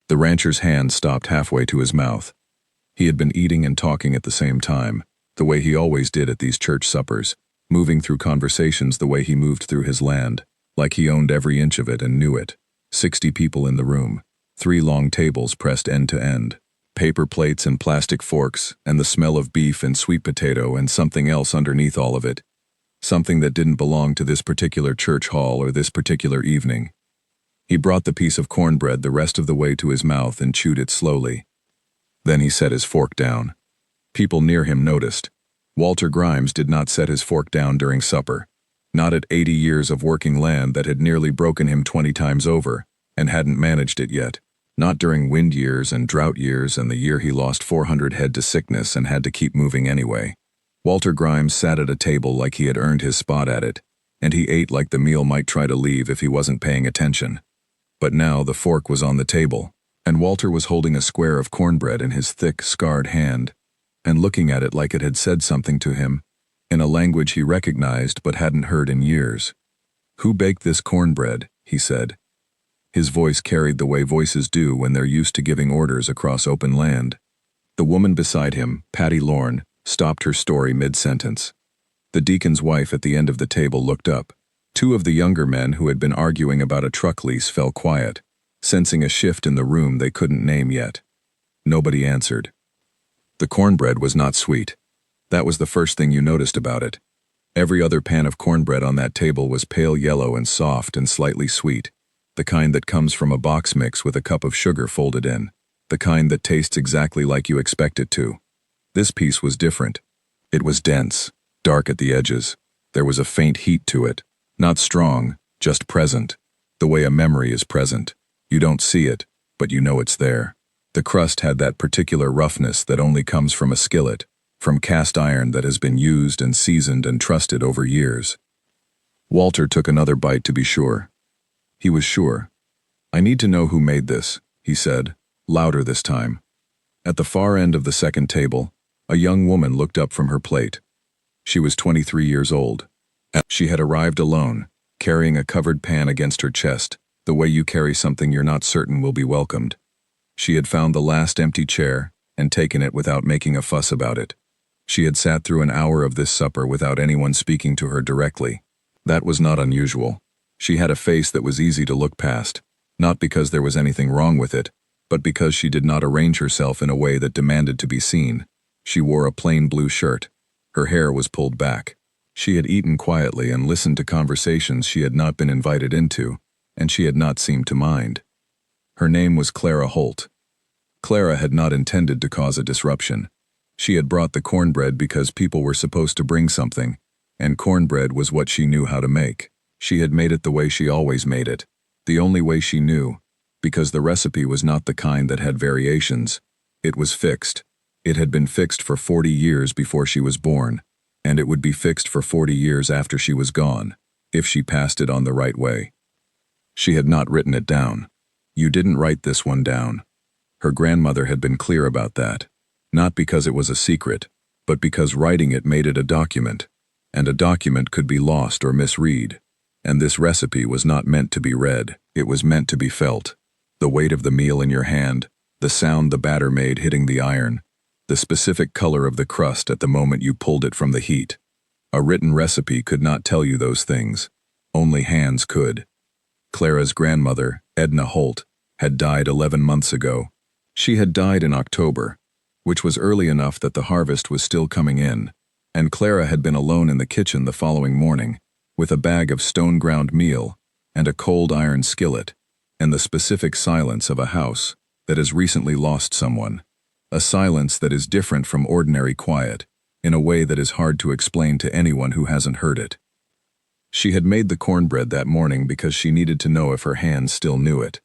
The rancher's hand stopped halfway to his mouth. He had been eating and talking at the same time, the way he always did at these church suppers, moving through conversations the way he moved through his land, like he owned every inch of it and knew it. 60 people in the room, 3 long tables pressed end to end, paper plates and plastic forks, and the smell of beef and sweet potato and something else underneath all of it. Something that didn't belong to this particular church hall or this particular evening. He brought the piece of cornbread the rest of the way to his mouth and chewed it slowly. Then he set his fork down. People near him noticed. Walter Grimes did not set his fork down during supper. Not at 80 years of working land that had nearly broken him 20 times over, and hadn't managed it yet. Not during wind years and drought years and the year he lost 400 head to sickness and had to keep moving anyway. Walter Grimes sat at a table like he had earned his spot at it, and he ate like the meal might try to leave if he wasn't paying attention. But now the fork was on the table, and Walter was holding a square of cornbread in his thick, scarred hand, and looking at it like it had said something to him, in a language he recognized but hadn't heard in years. "Who baked this cornbread?" he said. His voice carried the way voices do when they're used to giving orders across open land. The woman beside him, Patty Lorne, stopped her story mid-sentence. The deacon's wife at the end of the table looked up. 2 of the younger men who had been arguing about a truck lease fell quiet, sensing a shift in the room they couldn't name yet. Nobody answered. The cornbread was not sweet. That was the first thing you noticed about it. Every other pan of cornbread on that table was pale yellow and soft and slightly sweet, the kind that comes from a box mix with a cup of sugar folded in, the kind that tastes exactly like you expect it to. This piece was different. It was dense, dark at the edges. There was a faint heat to it, not strong, just present, the way a memory is present. You don't see it, but you know it's there. The crust had that particular roughness that only comes from a skillet, from cast iron that has been used and seasoned and trusted over years. Walter took another bite to be sure. He was sure. "I need to know who made this," he said, louder this time. At the far end of the second table, a young woman looked up from her plate. She was 23 years old. She had arrived alone, carrying a covered pan against her chest, the way you carry something you're not certain will be welcomed. She had found the last empty chair and taken it without making a fuss about it. She had sat through an hour of this supper without anyone speaking to her directly. That was not unusual. She had a face that was easy to look past, not because there was anything wrong with it, but because she did not arrange herself in a way that demanded to be seen. She wore a plain blue shirt. Her hair was pulled back. She had eaten quietly and listened to conversations she had not been invited into, and she had not seemed to mind. Her name was Clara Holt. Clara had not intended to cause a disruption. She had brought the cornbread because people were supposed to bring something, and cornbread was what she knew how to make. She had made it the way she always made it, the only way she knew, because the recipe was not the kind that had variations. It was fixed. It had been fixed for 40 years before she was born, and it would be fixed for 40 years after she was gone, if she passed it on the right way. She had not written it down. "You didn't write this one down." Her grandmother had been clear about that, not because it was a secret, but because writing it made it a document, and a document could be lost or misread, and this recipe was not meant to be read, it was meant to be felt. The weight of the meal in your hand, the sound the batter made hitting the iron, the specific color of the crust at the moment you pulled it from the heat. A written recipe could not tell you those things. Only hands could. Clara's grandmother, Edna Holt, had died 11 months ago. She had died in October, which was early enough that the harvest was still coming in, and Clara had been alone in the kitchen the following morning, with a bag of stone-ground meal and a cold iron skillet, and the specific silence of a house that has recently lost someone. A silence that is different from ordinary quiet, in a way that is hard to explain to anyone who hasn't heard it. She had made the cornbread that morning because she needed to know if her hands still knew it.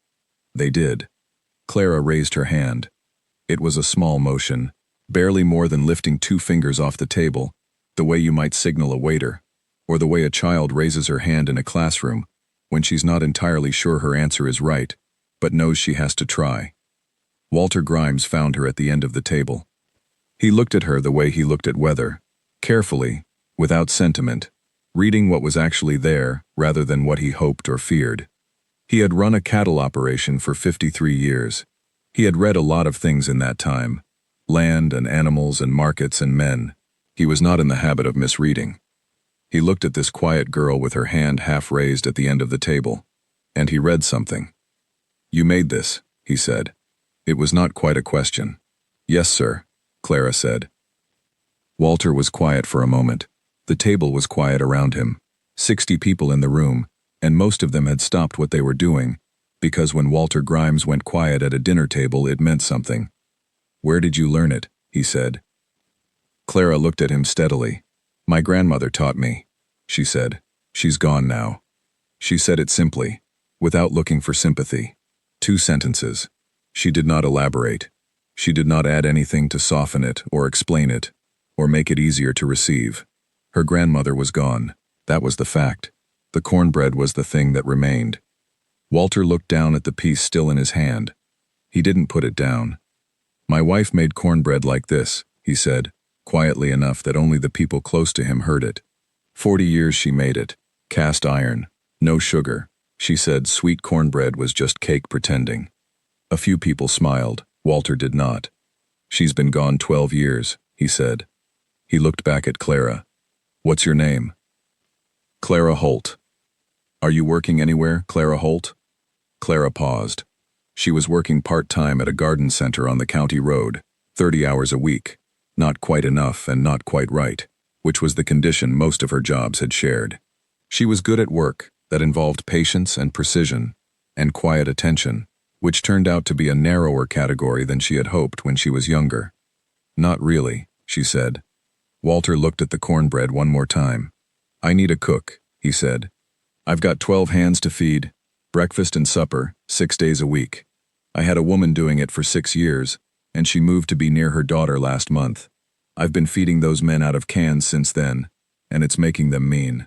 They did. Clara raised her hand. It was a small motion, barely more than lifting 2 fingers off the table, the way you might signal a waiter, or the way a child raises her hand in a classroom when she's not entirely sure her answer is right, but knows she has to try. Walter Grimes found her at the end of the table. He looked at her the way he looked at weather, carefully, without sentiment, reading what was actually there rather than what he hoped or feared. He had run a cattle operation for 53 years. He had read a lot of things in that time. Land and animals and markets and men. He was not in the habit of misreading. He looked at this quiet girl with her hand half raised at the end of the table, and he read something. "You made this," he said. It was not quite a question. "Yes, sir," Clara said. Walter was quiet for a moment. The table was quiet around him. 60 people in the room, and most of them had stopped what they were doing, because when Walter Grimes went quiet at a dinner table, it meant something. "Where did you learn it?" he said. Clara looked at him steadily. "My grandmother taught me," she said. "She's gone now." She said it simply, without looking for sympathy. 2 sentences. She did not elaborate. She did not add anything to soften it or explain it, or make it easier to receive. Her grandmother was gone. That was the fact. The cornbread was the thing that remained. Walter looked down at the piece still in his hand. He didn't put it down. "My wife made cornbread like this," he said, quietly enough that only the people close to him heard it. 40 years she made it. Cast iron. No sugar. She said sweet cornbread was just cake pretending. A few people smiled. Walter did not. "She's been gone 12 years, he said. He looked back at Clara. "What's your name?" "Clara Holt." "Are you working anywhere, Clara Holt?" Clara paused. She was working part-time at a garden center on the county road, 30 hours a week. Not quite enough and not quite right, which was the condition most of her jobs had shared. She was good at work that involved patience and precision, and quiet attention, which turned out to be a narrower category than she had hoped when she was younger. "Not really," she said. Walter looked at the cornbread one more time. "I need a cook," he said. "I've got 12 hands to feed, breakfast and supper, 6 days a week. I had a woman doing it for 6 years, and she moved to be near her daughter last month. I've been feeding those men out of cans since then, and it's making them mean."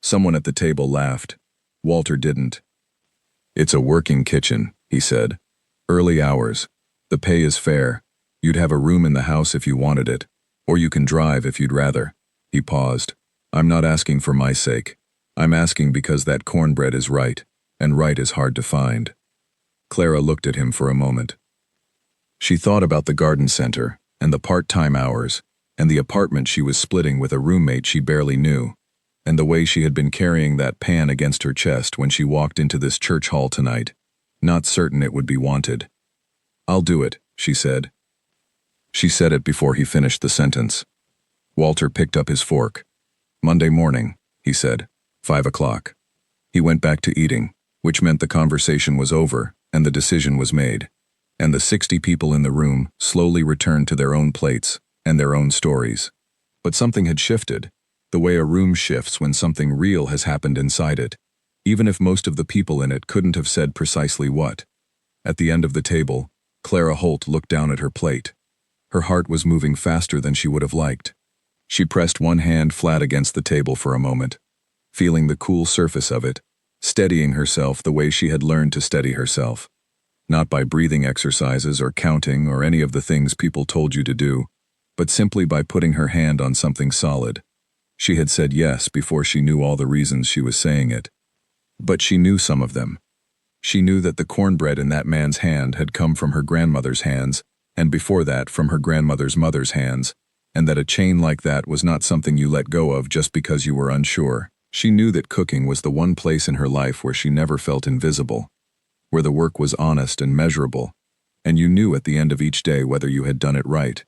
Someone at the table laughed. Walter didn't. "It's a working kitchen," he said. "Early hours. The pay is fair. You'd have a room in the house if you wanted it, or you can drive if you'd rather." He paused. "I'm not asking for my sake. I'm asking because that cornbread is right, and right is hard to find." Clara looked at him for a moment. She thought about the garden center, and the part-time hours, and the apartment she was splitting with a roommate she barely knew, and the way she had been carrying that pan against her chest when she walked into this church hall tonight, not certain it would be wanted. "I'll do it," she said. She said it before he finished the sentence. Walter picked up his fork. "Monday morning," he said. 5 o'clock. He went back to eating, which meant the conversation was over and the decision was made, and the 60 people in the room slowly returned to their own plates and their own stories. But something had shifted, the way a room shifts when something real has happened inside it, even if most of the people in it couldn't have said precisely what. At the end of the table, Clara Holt looked down at her plate. Her heart was moving faster than she would have liked. She pressed one hand flat against the table for a moment, feeling the cool surface of it, steadying herself the way she had learned to steady herself. Not by breathing exercises or counting or any of the things people told you to do, but simply by putting her hand on something solid. She had said yes before she knew all the reasons she was saying it. But she knew some of them. She knew that the cornbread in that man's hand had come from her grandmother's hands, and before that from her grandmother's mother's hands, and that a chain like that was not something you let go of just because you were unsure. She knew that cooking was the one place in her life where she never felt invisible, where the work was honest and measurable, and you knew at the end of each day whether you had done it right.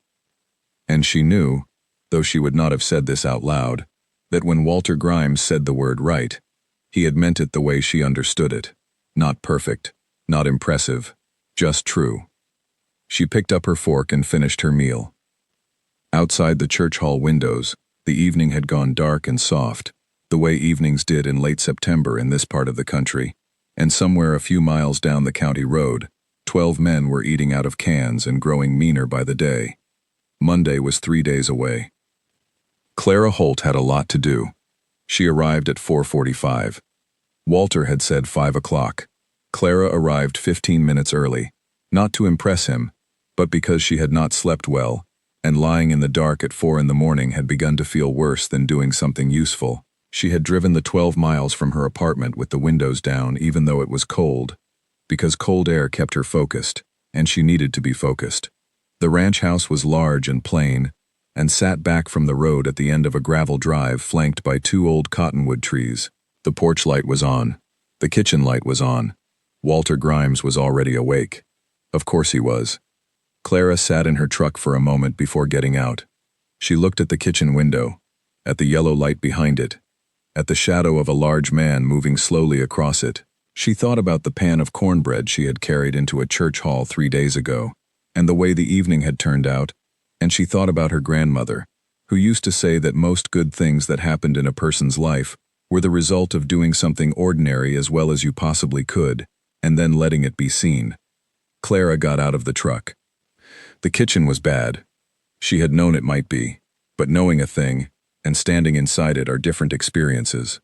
And she knew, though she would not have said this out loud, that when Walter Grimes said the word right, he had meant it the way she understood it. Not perfect, not impressive, just true. She picked up her fork and finished her meal. Outside the church hall windows, the evening had gone dark and soft, the way evenings did in late September in this part of the country, and somewhere a few miles down the county road, 12 men were eating out of cans and growing meaner by the day. Monday was 3 days away. Clara Holt had a lot to do. She arrived at 4:45. Walter had said 5 o'clock. Clara arrived 15 minutes early, not to impress him, but because she had not slept well, and lying in the dark at 4 in the morning had begun to feel worse than doing something useful. She had driven the 12 miles from her apartment with the windows down even though it was cold, because cold air kept her focused, and she needed to be focused. The ranch house was large and plain, and sat back from the road at the end of a gravel drive flanked by 2 old cottonwood trees. The porch light was on. The kitchen light was on. Walter Grimes was already awake. Of course he was. Clara sat in her truck for a moment before getting out. She looked at the kitchen window, at the yellow light behind it, at the shadow of a large man moving slowly across it. She thought about the pan of cornbread she had carried into a church hall 3 days ago, and the way the evening had turned out, and she thought about her grandmother, who used to say that most good things that happened in a person's life were the result of doing something ordinary as well as you possibly could, and then letting it be seen. Clara got out of the truck. The kitchen was bad. She had known it might be, but knowing a thing and standing inside it are different experiences.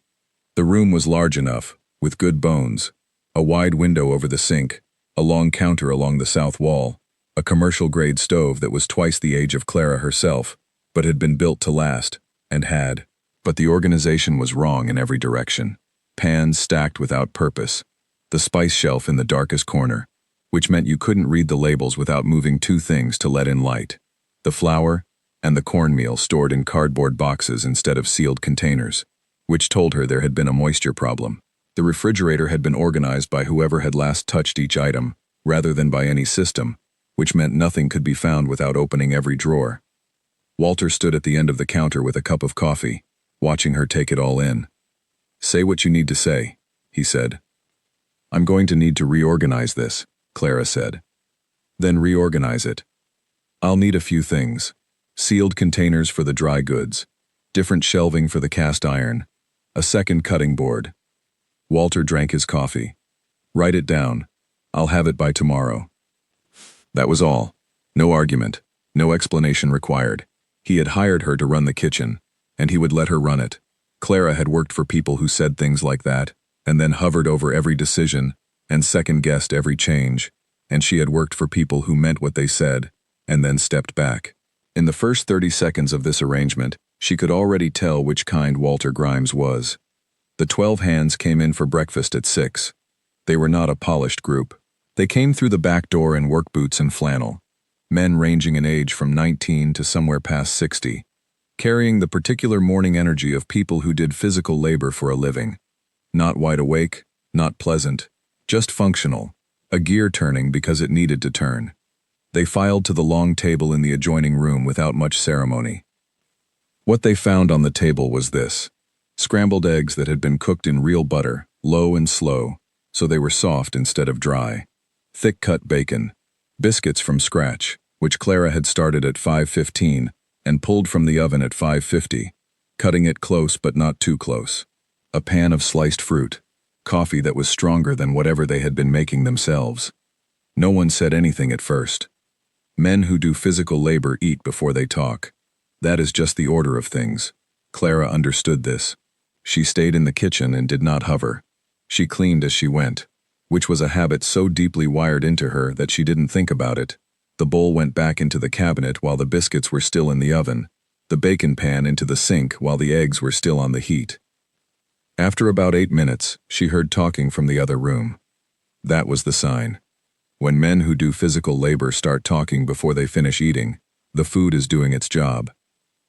The room was large enough, with good bones, a wide window over the sink, a long counter along the south wall, a commercial-grade stove that was twice the age of Clara herself, but had been built to last, and had. But the organization was wrong in every direction. Pans stacked without purpose, the spice shelf in the darkest corner, which meant you couldn't read the labels without moving 2 things to let in light, the flour and the cornmeal stored in cardboard boxes instead of sealed containers, which told her there had been a moisture problem. The refrigerator had been organized by whoever had last touched each item, rather than by any system, which meant nothing could be found without opening every drawer. Walter stood at the end of the counter with a cup of coffee, watching her take it all in. "Say what you need to say," he said. "I'm going to need to reorganize this," Clara said. "Then reorganize it. I'll need a few things. Sealed containers for the dry goods, different shelving for the cast iron, a second cutting board." Walter drank his coffee. "Write it down. I'll have it by tomorrow." That was all. No argument, no explanation required. He had hired her to run the kitchen, and he would let her run it. Clara had worked for people who said things like that, and then hovered over every decision, and second-guessed every change, and she had worked for people who meant what they said, and then stepped back. In the first 30 seconds of this arrangement, she could already tell which kind Walter Grimes was. The 12 hands came in for breakfast at 6. They were not a polished group. They came through the back door in work boots and flannel, men ranging in age from 19 to somewhere past 60, carrying the particular morning energy of people who did physical labor for a living. Not wide awake, not pleasant, just functional, a gear turning because it needed to turn. They filed to the long table in the adjoining room without much ceremony. What they found on the table was this: scrambled eggs that had been cooked in real butter, low and slow, so they were soft instead of dry. Thick-cut bacon, biscuits from scratch, which Clara had started at 5:15 and pulled from the oven at 5:50, cutting it close but not too close. A pan of sliced fruit, coffee that was stronger than whatever they had been making themselves. No one said anything at first. Men who do physical labor eat before they talk. That is just the order of things. Clara understood this. She stayed in the kitchen and did not hover. She cleaned as she went, which was a habit so deeply wired into her that she didn't think about it. The bowl went back into the cabinet while the biscuits were still in the oven, the bacon pan into the sink while the eggs were still on the heat. After about 8 minutes, she heard talking from the other room. That was the sign. When men who do physical labor start talking before they finish eating, the food is doing its job.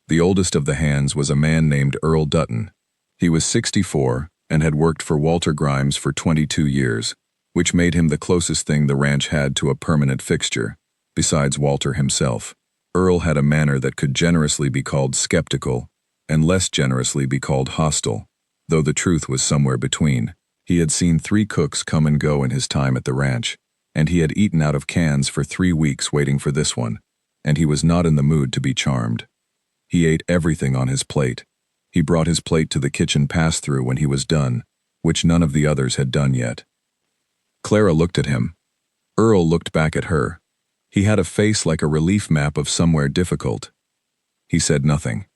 The oldest of the hands was a man named Earl Dutton. He was 64 and had worked for Walter Grimes for 22 years, which made him the closest thing the ranch had to a permanent fixture, besides Walter himself. Earl had a manner that could generously be called skeptical, and less generously be called hostile, though the truth was somewhere between. He had seen 3 cooks come and go in his time at the ranch, and he had eaten out of cans for 3 weeks waiting for this one, and he was not in the mood to be charmed. He ate everything on his plate. He brought his plate to the kitchen pass-through when he was done, which none of the others had done yet. Clara looked at him. Earl looked back at her. He had a face like a relief map of somewhere difficult. He said nothing.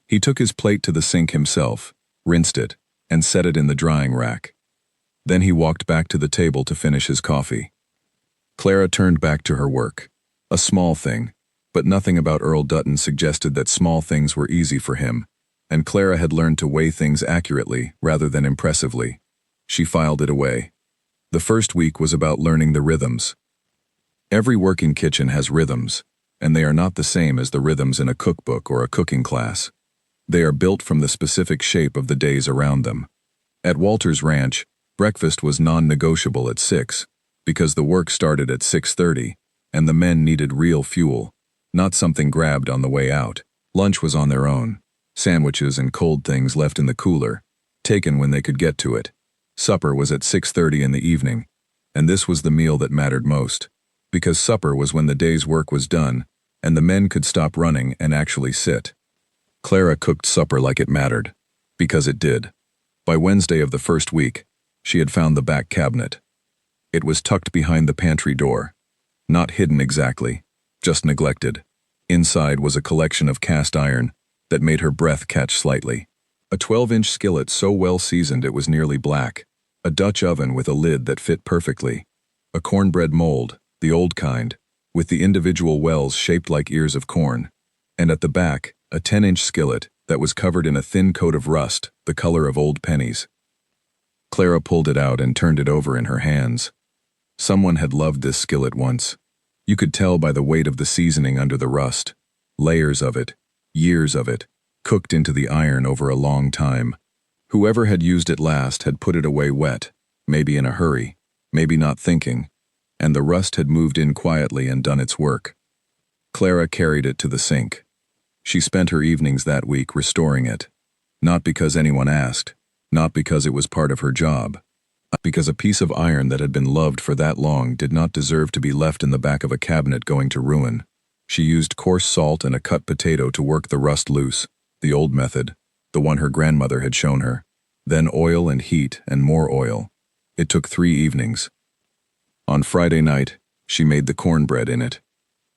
He took his plate to the sink himself, rinsed it, and set it in the drying rack. Then he walked back to the table to finish his coffee. Clara turned back to her work. A small thing, but nothing about Earl Dutton suggested that small things were easy for him, and Clara had learned to weigh things accurately rather than impressively. She filed it away. The first week was about learning the rhythms. Every working kitchen has rhythms, and they are not the same as the rhythms in a cookbook or a cooking class. They are built from the specific shape of the days around them. At Walter's ranch, breakfast was non-negotiable at 6, because the work started at 6:30, and the men needed real fuel, not something grabbed on the way out. Lunch was on their own, sandwiches and cold things left in the cooler, taken when they could get to it. Supper was at 6:30 in the evening, and this was the meal that mattered most, because supper was when the day's work was done, and the men could stop running and actually sit. Clara cooked supper like it mattered, because it did. By Wednesday of the first week, she had found the back cabinet. It was tucked behind the pantry door. Not hidden exactly, just neglected. Inside was a collection of cast iron that made her breath catch slightly. A 12-inch skillet so well seasoned it was nearly black. A Dutch oven with a lid that fit perfectly. A cornbread mold, the old kind, with the individual wells shaped like ears of corn. And at the back, a 10-inch skillet that was covered in a thin coat of rust, the color of old pennies. Clara pulled it out and turned it over in her hands. Someone had loved this skillet once. You could tell by the weight of the seasoning under the rust. Layers of it, years of it, cooked into the iron over a long time. Whoever had used it last had put it away wet, maybe in a hurry, maybe not thinking, and the rust had moved in quietly and done its work. Clara carried it to the sink. She spent her evenings that week restoring it. Not because anyone asked, not because it was part of her job, because a piece of iron that had been loved for that long did not deserve to be left in the back of a cabinet going to ruin. She used coarse salt and a cut potato to work the rust loose, the old method, the one her grandmother had shown her. Then oil and heat and more oil. It took 3 evenings. On Friday night, she made the cornbread in it.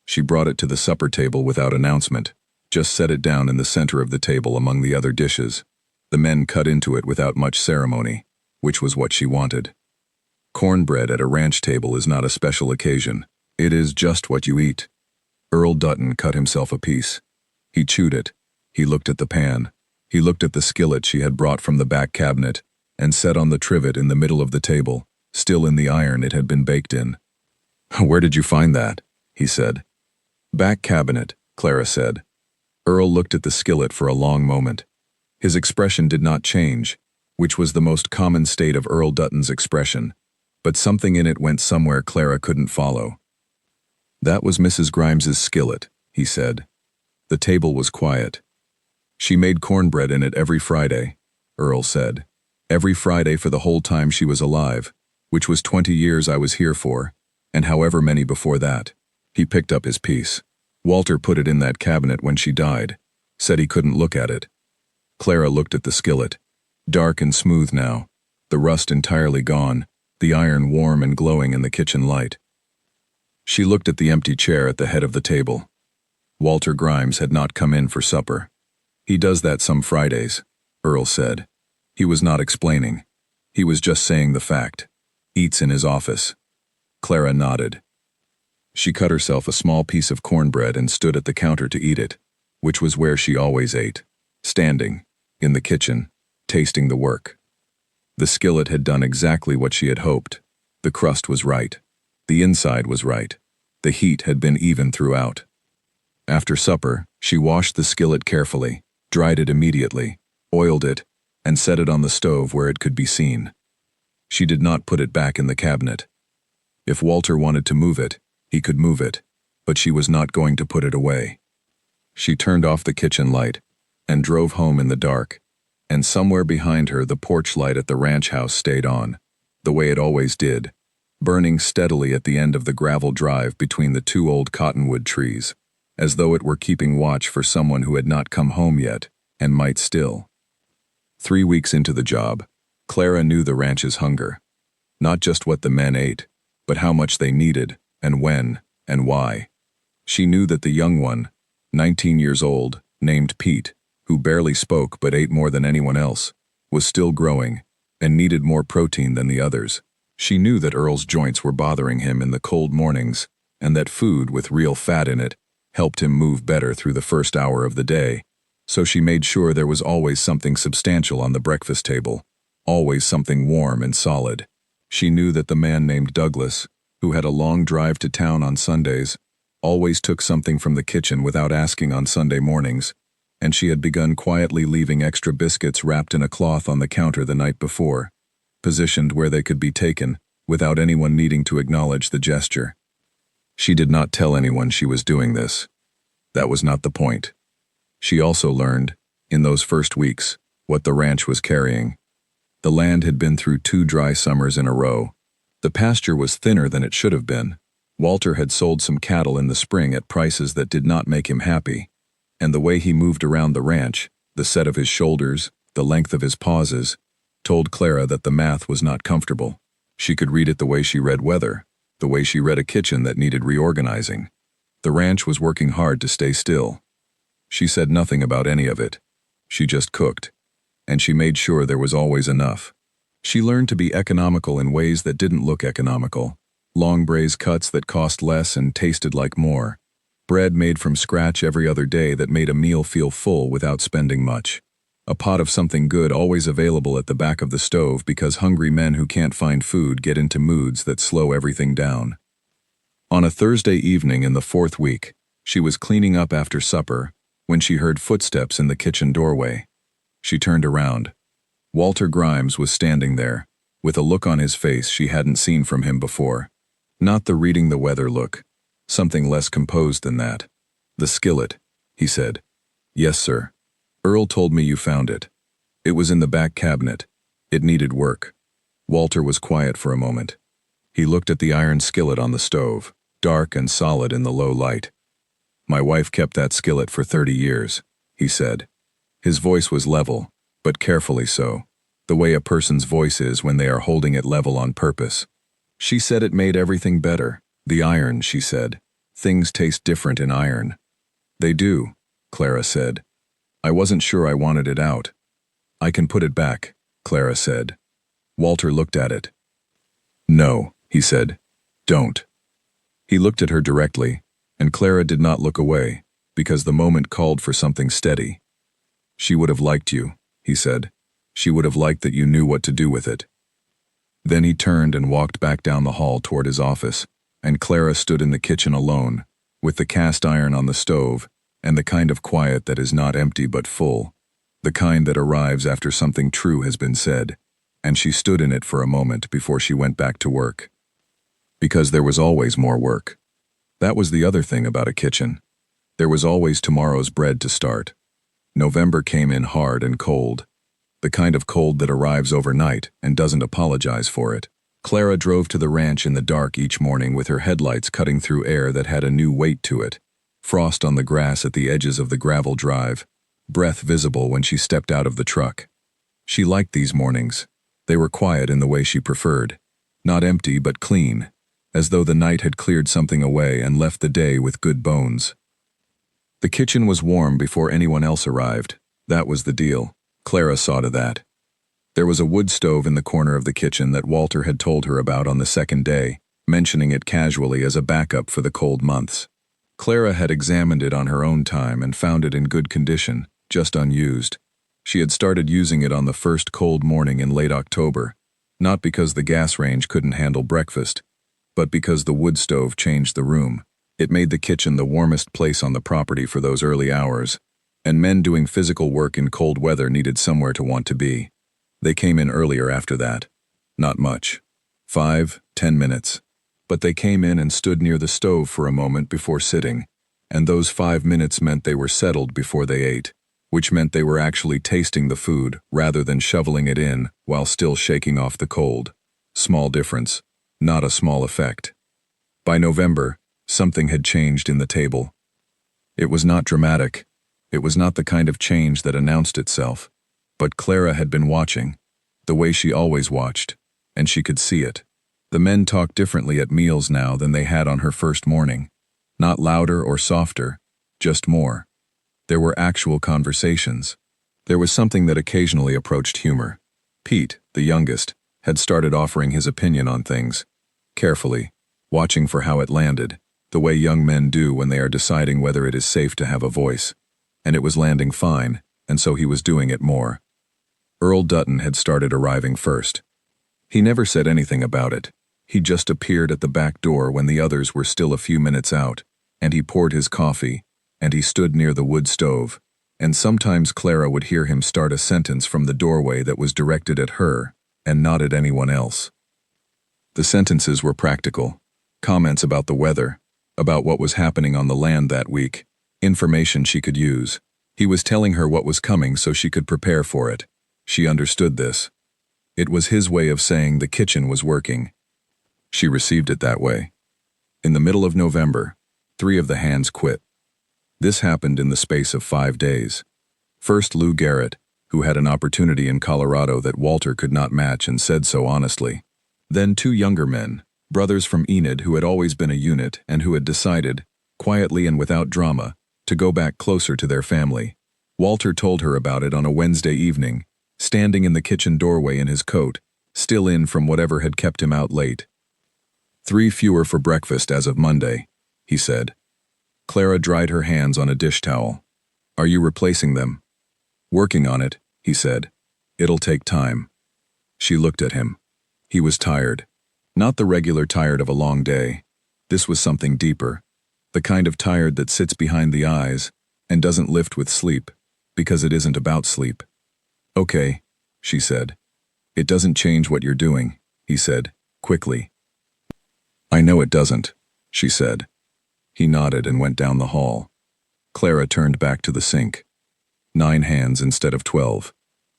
She brought it to the supper table without announcement, just set it down in the center of the table among the other dishes. The men cut into it without much ceremony, which was what she wanted. Cornbread at a ranch table is not a special occasion. It is just what you eat. Earl Dutton cut himself a piece. He chewed it. He looked at the pan. He looked at the skillet she had brought from the back cabinet and set on the trivet in the middle of the table, still in the iron it had been baked in. "Where did you find that?" he said. "Back cabinet," Clara said. Earl looked at the skillet for a long moment. His expression did not change, which was the most common state of Earl Dutton's expression, but something in it went somewhere Clara couldn't follow. "That was Mrs. Grimes's skillet," he said. The table was quiet. "She made cornbread in it every Friday," Earl said. "Every Friday for the whole time she was alive, which was 20 years I was here for, and however many before that." He picked up his piece. "Walter put it in that cabinet when she died. Said he couldn't look at it." Clara looked at the skillet. Dark and smooth now, the rust entirely gone, the iron warm and glowing in the kitchen light. She looked at the empty chair at the head of the table. Walter Grimes had not come in for supper. "He does that some Fridays," Earl said. He was not explaining. He was just saying the fact. "Eats in his office." Clara nodded. She cut herself a small piece of cornbread and stood at the counter to eat it, which was where she always ate, standing, in the kitchen, tasting the work. The skillet had done exactly what she had hoped. The crust was right. The inside was right. The heat had been even throughout. After supper, she washed the skillet carefully, dried it immediately, oiled it, and set it on the stove where it could be seen. She did not put it back in the cabinet. If Walter wanted to move it, he could move it, but she was not going to put it away. She turned off the kitchen light and drove home in the dark, and somewhere behind her the porch light at the ranch house stayed on, the way it always did, burning steadily at the end of the gravel drive between the 2 old cottonwood trees, as though it were keeping watch for someone who had not come home yet, and might still. 3 weeks into the job, Clara knew the ranch's hunger. Not just what the men ate, but how much they needed, and when, and why. She knew that the young one, 19 years old, named Pete, who barely spoke but ate more than anyone else, was still growing, and needed more protein than the others. She knew that Earl's joints were bothering him in the cold mornings, and that food with real fat in it helped him move better through the first hour of the day, so she made sure there was always something substantial on the breakfast table, always something warm and solid. She knew that the man named Douglas, who had a long drive to town on Sundays, always took something from the kitchen without asking on Sunday mornings, and she had begun quietly leaving extra biscuits wrapped in a cloth on the counter the night before, positioned where they could be taken, without anyone needing to acknowledge the gesture. She did not tell anyone she was doing this. That was not the point. She also learned, in those first weeks, what the ranch was carrying. The land had been through 2 dry summers in a row. The pasture was thinner than it should have been. Walter had sold some cattle in the spring at prices that did not make him happy, and the way he moved around the ranch, the set of his shoulders, the length of his pauses, told Clara that the math was not comfortable. She could read it the way she read weather, the way she read a kitchen that needed reorganizing. The ranch was working hard to stay still. She said nothing about any of it. She just cooked, and she made sure there was always enough. She learned to be economical in ways that didn't look economical. Long braised cuts that cost less and tasted like more. Bread made from scratch every other day that made a meal feel full without spending much. A pot of something good always available at the back of the stove because hungry men who can't find food get into moods that slow everything down. On a Thursday evening in the 4th week, she was cleaning up after supper when she heard footsteps in the kitchen doorway. She turned around. Walter Grimes was standing there, with a look on his face she hadn't seen from him before. Not the reading the weather look. Something less composed than that. "The skillet," he said. "Yes, sir. Earl told me you found it. It was in the back cabinet. It needed work." Walter was quiet for a moment. He looked at the iron skillet on the stove, dark and solid in the low light. "My wife kept that skillet for 30 years, he said. His voice was level, but carefully so, the way a person's voice is when they are holding it level on purpose. She said it made everything better. The iron, she said. Things taste different in iron. "They do," Clara said. "I wasn't sure I wanted it out." "I can put it back," Clara said. Walter looked at it. "No," he said. "Don't." He looked at her directly, and Clara did not look away, because the moment called for something steady. "She would have liked you," he said. "She would have liked that you knew what to do with it." Then he turned and walked back down the hall toward his office, and Clara stood in the kitchen alone, with the cast iron on the stove, and the kind of quiet that is not empty but full, the kind that arrives after something true has been said, and she stood in it for a moment before she went back to work. Because there was always more work. That was the other thing about a kitchen. There was always tomorrow's bread to start. November came in hard and cold. The kind of cold that arrives overnight and doesn't apologize for it. Clara drove to the ranch in the dark each morning with her headlights cutting through air that had a new weight to it. Frost on the grass at the edges of the gravel drive. Breath visible when she stepped out of the truck. She liked these mornings. They were quiet in the way she preferred. Not empty but clean, as though the night had cleared something away and left the day with good bones. The kitchen was warm before anyone else arrived. That was the deal. Clara saw to that. There was a wood stove in the corner of the kitchen that Walter had told her about on the second day, mentioning it casually as a backup for the cold months. Clara had examined it on her own time and found it in good condition, just unused. She had started using it on the first cold morning in late October, not because the gas range couldn't handle breakfast, but because the wood stove changed the room. It made the kitchen the warmest place on the property for those early hours, and men doing physical work in cold weather needed somewhere to want to be. They came in earlier after that. Not much. 5, 10 minutes. But they came in and stood near the stove for a moment before sitting, and those 5 minutes meant they were settled before they ate, which meant they were actually tasting the food rather than shoveling it in while still shaking off the cold. Small difference, not a small effect. By November, something had changed in the table. It was not dramatic. It was not the kind of change that announced itself. But Clara had been watching, the way she always watched, and she could see it. The men talked differently at meals now than they had on her first morning. Not louder or softer, just more. There were actual conversations. There was something that occasionally approached humor. Pete, the youngest, had started offering his opinion on things, carefully, watching for how it landed, the way young men do when they are deciding whether it is safe to have a voice. And it was landing fine, and so he was doing it more. Earl Dutton had started arriving first. He never said anything about it. He just appeared at the back door when the others were still a few minutes out, and he poured his coffee, and he stood near the wood stove, and sometimes Clara would hear him start a sentence from the doorway that was directed at her, and not at anyone else. The sentences were practical, comments about the weather, about what was happening on the land that week, information she could use. He was telling her what was coming so she could prepare for it. She understood this. It was his way of saying the kitchen was working. She received it that way. In the middle of November, 3 of the hands quit. This happened in the space of 5 days. First Lou Garrett, who had an opportunity in Colorado that Walter could not match and said so honestly. Then 2 younger men, brothers from Enid who had always been a unit and who had decided, quietly and without drama, to go back closer to their family. Walter told her about it on a Wednesday evening, standing in the kitchen doorway in his coat, still in from whatever had kept him out late. 3 fewer for breakfast as of Monday, he said. Clara dried her hands on a dish towel. Are you replacing them? Working on it, he said. It'll take time. She looked at him. He was tired. Not the regular tired of a long day. This was something deeper. The kind of tired that sits behind the eyes and doesn't lift with sleep, because it isn't about sleep. Okay, she said. It doesn't change what you're doing, he said, quickly. I know it doesn't, she said. He nodded and went down the hall. Clara turned back to the sink. 9 hands instead of 12.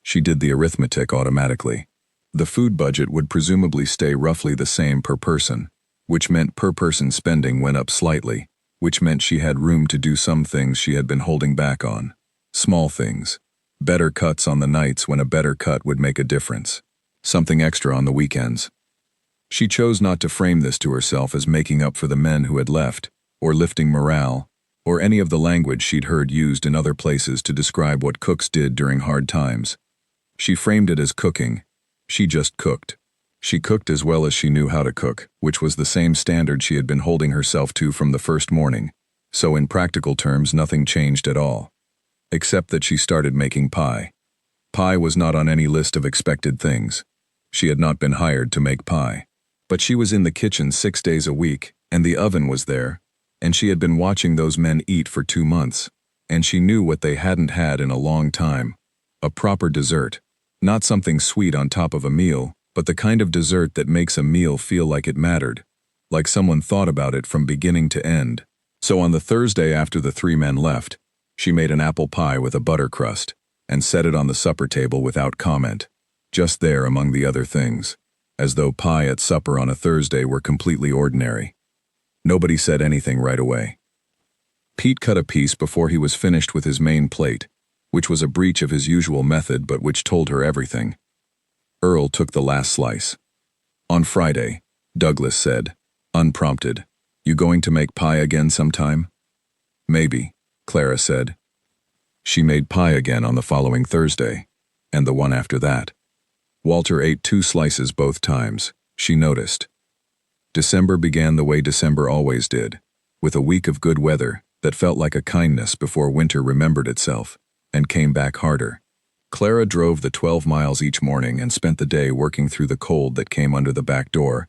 She did the arithmetic automatically. The food budget would presumably stay roughly the same per person, which meant per person spending went up slightly, which meant she had room to do some things she had been holding back on. Small things. Better cuts on the nights when a better cut would make a difference. Something extra on the weekends. She chose not to frame this to herself as making up for the men who had left, or lifting morale, or any of the language she'd heard used in other places to describe what cooks did during hard times. She framed it as cooking. She just cooked. She cooked as well as she knew how to cook, which was the same standard she had been holding herself to from the first morning, so in practical terms nothing changed at all. Except that she started making pie. Pie was not on any list of expected things. She had not been hired to make pie. But she was in the kitchen 6 days a week, and the oven was there, and she had been watching those men eat for 2 months, and she knew what they hadn't had in a long time. A proper dessert. Not something sweet on top of a meal, but the kind of dessert that makes a meal feel like it mattered, like someone thought about it from beginning to end. So on the Thursday after the 3 men left, she made an apple pie with a butter crust, and set it on the supper table without comment, just there among the other things, as though pie at supper on a Thursday were completely ordinary. Nobody said anything right away. Pete cut a piece before he was finished with his main plate, which was a breach of his usual method but which told her everything. Earl took the last slice. On Friday, Douglas said, unprompted, "You going to make pie again sometime?" "Maybe," Clara said. She made pie again on the following Thursday, and the one after that. Walter ate 2 slices both times, she noticed. December began the way December always did, with a week of good weather that felt like a kindness before winter remembered itself and came back harder. Clara drove the 12 miles each morning and spent the day working through the cold that came under the back door,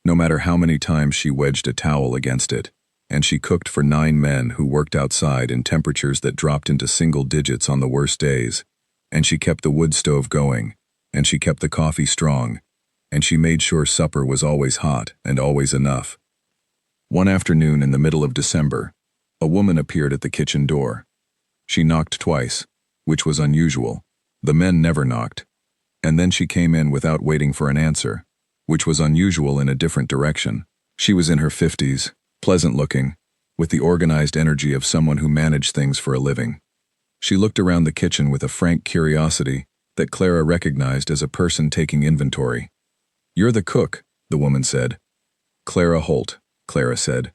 no matter how many times she wedged a towel against it, and she cooked for 9 men who worked outside in temperatures that dropped into single digits on the worst days, and she kept the wood stove going, and she kept the coffee strong, and she made sure supper was always hot and always enough. One afternoon in the middle of December, a woman appeared at the kitchen door. She knocked twice, which was unusual. The men never knocked. And then she came in without waiting for an answer, which was unusual in a different direction. She was in her 50s, pleasant-looking, with the organized energy of someone who managed things for a living. She looked around the kitchen with a frank curiosity that Clara recognized as a person taking inventory. "You're the cook," the woman said. "Clara Holt," Clara said.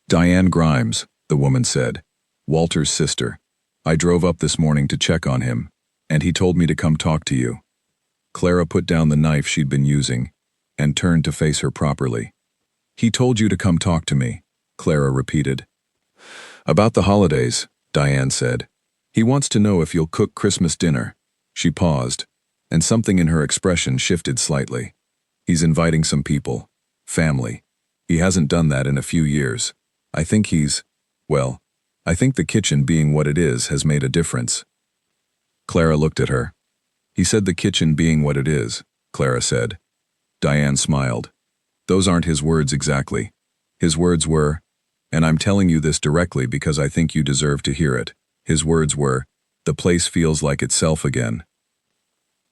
"Diane Grimes," the woman said. "Walter's sister. I drove up this morning to check on him, and he told me to come talk to you." Clara put down the knife she'd been using and turned to face her properly. "He told you to come talk to me," Clara repeated. "About the holidays," Diane said. "He wants to know if you'll cook Christmas dinner." She paused, and something in her expression shifted slightly. "He's inviting some people. family. He hasn't done that in a few years. I think well, I think the kitchen being what it is has made a difference. Clara looked at her. He said the kitchen being what it is, Clara said. Diane smiled. Those aren't his words exactly. His words were, and I'm telling you this directly because I think you deserve to hear it. His words were, the place feels like itself again.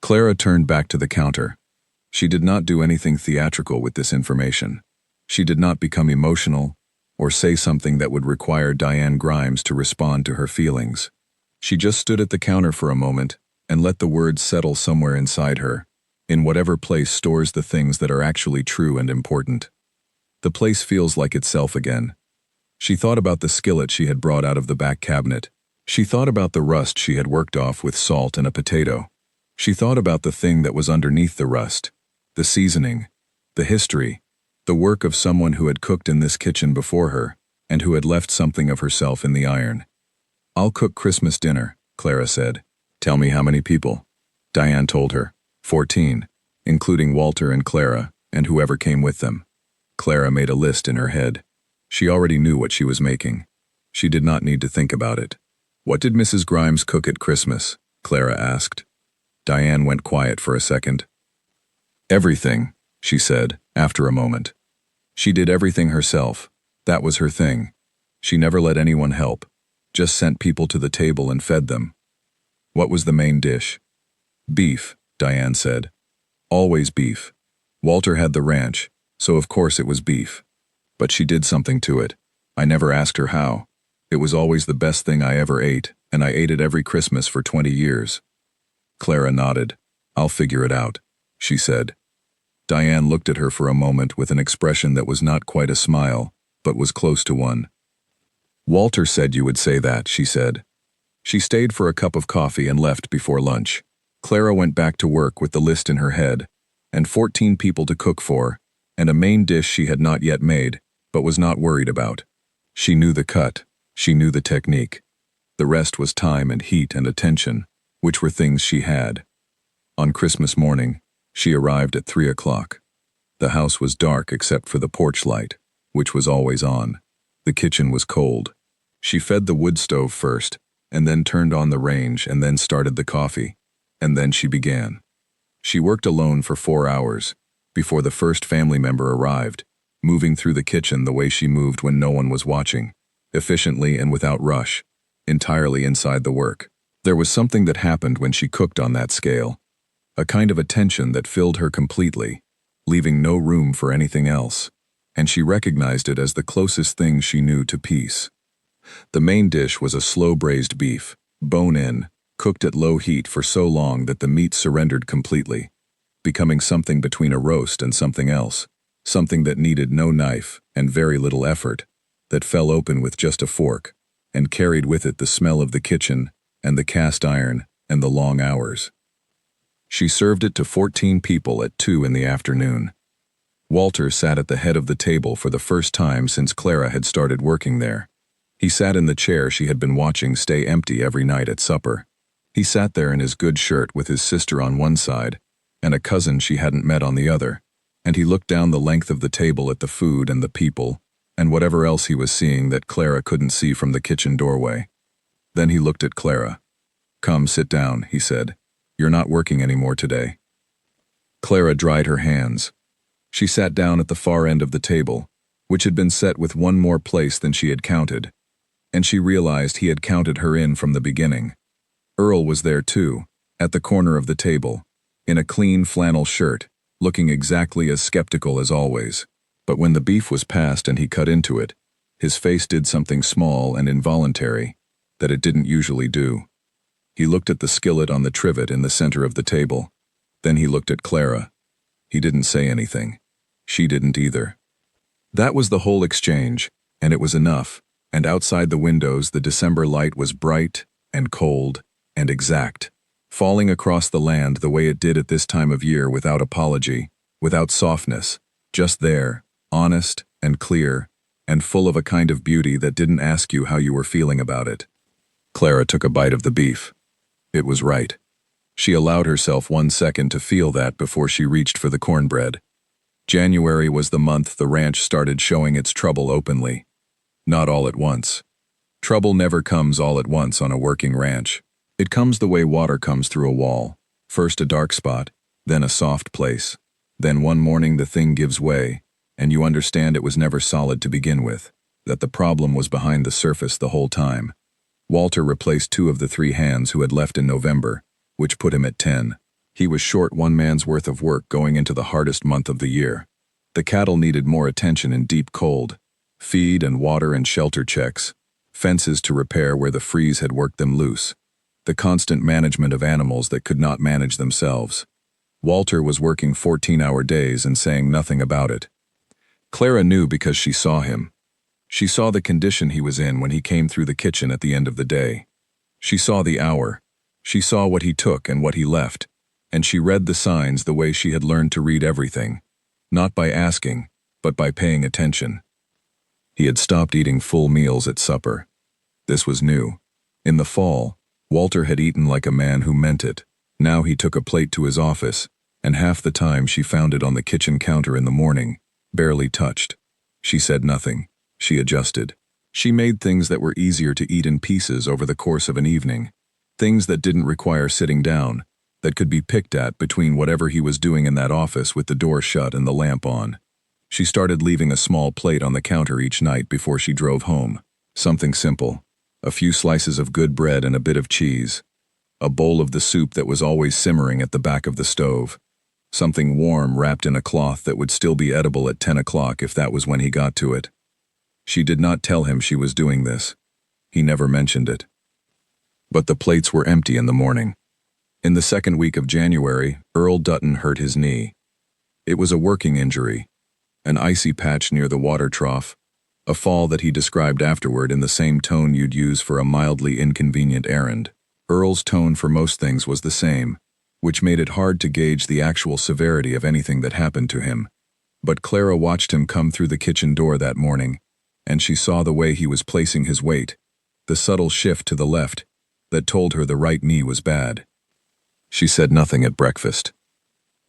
Clara turned back to the counter. She did not do anything theatrical with this information. She did not become emotional or say something that would require Diane Grimes to respond to her feelings. She just stood at the counter for a moment and let the words settle somewhere inside her, in whatever place stores the things that are actually true and important. The place feels like itself again. She thought about the skillet she had brought out of the back cabinet. She thought about the rust she had worked off with salt and a potato. She thought about the thing that was underneath the rust, the seasoning, the history, the work of someone who had cooked in this kitchen before her and who had left something of herself in the iron. I'll cook Christmas dinner, Clara said. Tell me how many people. Diane told her. 14, including Walter and Clara and whoever came with them. Clara made a list in her head. She already knew what she was making. She did not need to think about it. What did Mrs. Grimes cook at Christmas? Clara asked. Diane went quiet for a second. Everything, she said, after a moment. She did everything herself. That was her thing. She never let anyone help, just sent people to the table and fed them. What was the main dish? Beef, Diane said. Always beef. Walter had the ranch, so of course it was beef. But she did something to it. I never asked her how. It was always the best thing I ever ate, and I ate it every Christmas for 20 years. Clara nodded. I'll figure it out, she said. Diane looked at her for a moment with an expression that was not quite a smile, but was close to one. Walter said you would say that, she said. She stayed for a cup of coffee and left before lunch. Clara went back to work with the list in her head, and 14 people to cook for, and a main dish she had not yet made, but was not worried about. She knew the cut. She knew the technique. The rest was time and heat and attention, which were things she had. On Christmas morning, she arrived at 3 o'clock. The house was dark except for the porch light, which was always on. The kitchen was cold. She fed the wood stove first, and then turned on the range and then started the coffee. And then she began. She worked alone for 4 hours, before the first family member arrived, moving through the kitchen the way she moved when no one was watching, efficiently and without rush, entirely inside the work. There was something that happened when she cooked on that scale, a kind of attention that filled her completely, leaving no room for anything else, and she recognized it as the closest thing she knew to peace. The main dish was a slow-braised beef, bone-in, cooked at low heat for so long that the meat surrendered completely, becoming something between a roast and something else, something that needed no knife and very little effort, that fell open with just a fork, and carried with it the smell of the kitchen and the cast iron and the long hours. She served it to 14 people at 2 in the afternoon. Walter sat at the head of the table for the first time since Clara had started working there. He sat in the chair she had been watching stay empty every night at supper. He sat there in his good shirt with his sister on one side and a cousin she hadn't met on the other, and he looked down the length of the table at the food and the people and whatever else he was seeing that Clara couldn't see from the kitchen doorway. Then he looked at Clara. "Come, sit down," he said. "You're not working anymore today." Clara dried her hands. She sat down at the far end of the table, which had been set with one more place than she had counted, and she realized he had counted her in from the beginning. Earl was there too, at the corner of the table, in a clean flannel shirt, looking exactly as skeptical as always. But when the beef was passed and he cut into it, his face did something small and involuntary that it didn't usually do. He looked at the skillet on the trivet in the center of the table. Then he looked at Clara. He didn't say anything. She didn't either. That was the whole exchange, and it was enough, and outside the windows the December light was bright and cold and exact, falling across the land the way it did at this time of year without apology, without softness, just there, honest and clear, and full of a kind of beauty that didn't ask you how you were feeling about it. Clara took a bite of the beef. It was right. She allowed herself 1 second to feel that before she reached for the cornbread. January was the month the ranch started showing its trouble openly. Not all at once. Trouble never comes all at once on a working ranch. It comes the way water comes through a wall. First a dark spot, then a soft place. Then one morning the thing gives way, and you understand it was never solid to begin with, that the problem was behind the surface the whole time. Walter replaced 2 of the 3 hands who had left in November, which put him at 10. He was short 1 man's worth of work going into the hardest month of the year. The cattle needed more attention in deep cold. Feed and water and shelter checks. Fences to repair where the freeze had worked them loose. The constant management of animals that could not manage themselves. Walter was working 14-hour days and saying nothing about it. Clara knew because she saw him. She saw the condition he was in when he came through the kitchen at the end of the day. She saw the hour. She saw what he took and what he left. And she read the signs the way she had learned to read everything, not by asking, but by paying attention. He had stopped eating full meals at supper. This was new. In the fall, Walter had eaten like a man who meant it. Now he took a plate to his office, and half the time she found it on the kitchen counter in the morning, barely touched. She said nothing. She adjusted. She made things that were easier to eat in pieces over the course of an evening. Things that didn't require sitting down, that could be picked at between whatever he was doing in that office with the door shut and the lamp on. She started leaving a small plate on the counter each night before she drove home. Something simple. A few slices of good bread and a bit of cheese. A bowl of the soup that was always simmering at the back of the stove. Something warm wrapped in a cloth that would still be edible at 10 o'clock if that was when he got to it. She did not tell him she was doing this. He never mentioned it. But the plates were empty in the morning. In the second week of January, Earl Dutton hurt his knee. It was a working injury, an icy patch near the water trough, a fall that he described afterward in the same tone you'd use for a mildly inconvenient errand. Earl's tone for most things was the same, which made it hard to gauge the actual severity of anything that happened to him. But Clara watched him come through the kitchen door that morning, and she saw the way he was placing his weight, the subtle shift to the left, that told her the right knee was bad. She said nothing at breakfast.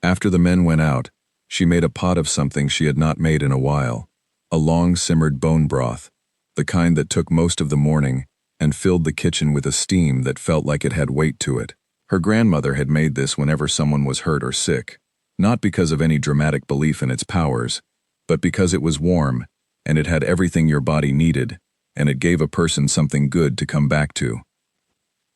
After the men went out, she made a pot of something she had not made in a while, a long-simmered bone broth, the kind that took most of the morning and filled the kitchen with a steam that felt like it had weight to it. Her grandmother had made this whenever someone was hurt or sick, not because of any dramatic belief in its powers, but because it was warm, and it had everything your body needed, and it gave a person something good to come back to.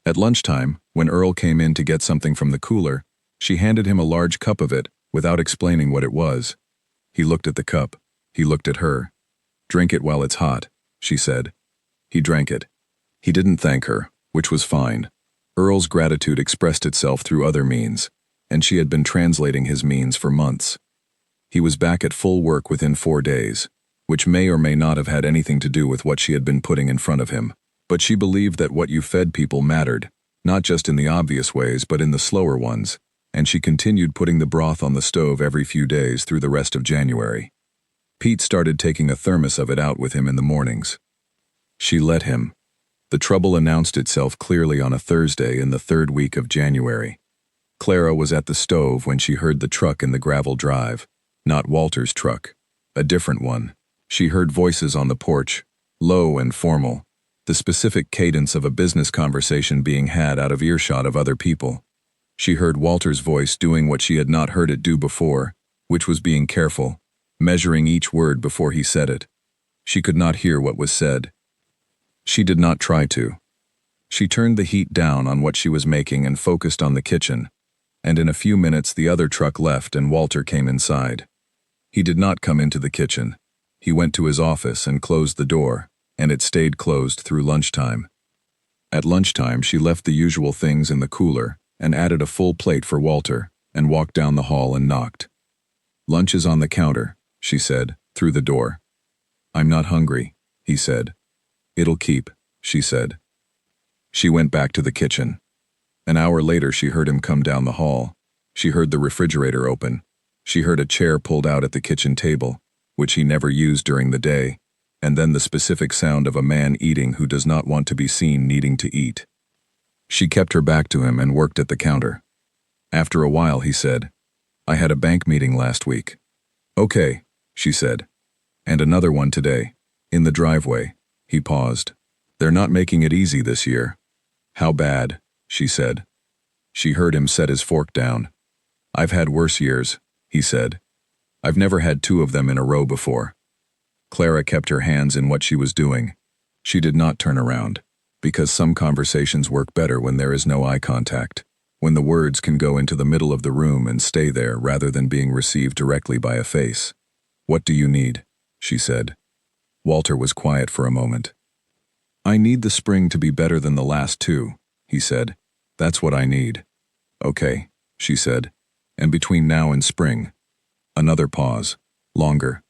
At lunchtime, when Earl came in to get something from the cooler, she handed him a large cup of it, without explaining what it was. He looked at the cup. He looked at her. "Drink it while it's hot," she said. He drank it. He didn't thank her, which was fine. Earl's gratitude expressed itself through other means, and she had been translating his means for months. He was back at full work within 4 days, which may or may not have had anything to do with what she had been putting in front of him. But she believed that what you fed people mattered, not just in the obvious ways but in the slower ones, and she continued putting the broth on the stove every few days through the rest of January. Pete started taking a thermos of it out with him in the mornings. She let him. The trouble announced itself clearly on a Thursday in the 3rd week of January. Clara was at the stove when she heard the truck in the gravel drive. Not Walter's truck, a different one. She heard voices on the porch, low and formal, the specific cadence of a business conversation being had out of earshot of other people. She heard Walter's voice doing what she had not heard it do before, which was being careful, measuring each word before he said it. She could not hear what was said. She did not try to. She turned the heat down on what she was making and focused on the kitchen, and in a few minutes the other truck left and Walter came inside. He did not come into the kitchen. He went to his office and closed the door, and it stayed closed through lunchtime. At lunchtime, she left the usual things in the cooler and added a full plate for Walter and walked down the hall and knocked. "Lunch is on the counter," she said, through the door. "I'm not hungry," he said. "It'll keep," she said. She went back to the kitchen. An hour later, she heard him come down the hall. She heard the refrigerator open. She heard a chair pulled out at the kitchen table, which he never used during the day, and then the specific sound of a man eating who does not want to be seen needing to eat. She kept her back to him and worked at the counter. After a while, he said, "I had a bank meeting last week." Okay, she said. And another one today. In the driveway. He paused. They're not making it easy this year. How bad? She said. She heard him set his fork down. I've had worse years, he said. I've never had two of them in a row before. Clara kept her hands in what she was doing. She did not turn around, because some conversations work better when there is no eye contact, when the words can go into the middle of the room and stay there rather than being received directly by a face. What do you need? She said. Walter was quiet for a moment. I need the spring to be better than the last two, he said. That's what I need. Okay, she said. And between now and spring. Another pause. Longer.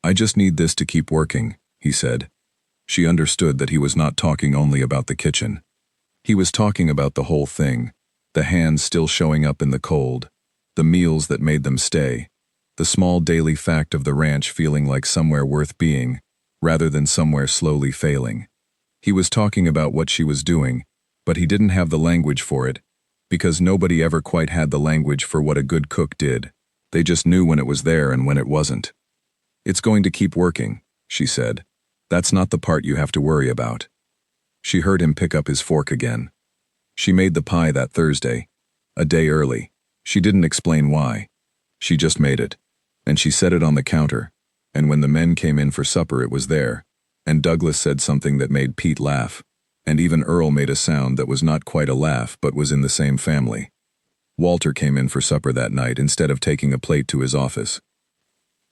I just need this to keep working, he said. She understood that he was not talking only about the kitchen. He was talking about the whole thing, the hands still showing up in the cold, the meals that made them stay, the small daily fact of the ranch feeling like somewhere worth being, rather than somewhere slowly failing. He was talking about what she was doing, but he didn't have the language for it, because nobody ever quite had the language for what a good cook did. They just knew when it was there and when it wasn't. It's going to keep working, she said. That's not the part you have to worry about. She heard him pick up his fork again. She made the pie that Thursday, a day early. She didn't explain why. She just made it, and she set it on the counter, and when the men came in for supper it was there, and Douglas said something that made Pete laugh, and even Earl made a sound that was not quite a laugh but was in the same family. Walter came in for supper that night instead of taking a plate to his office.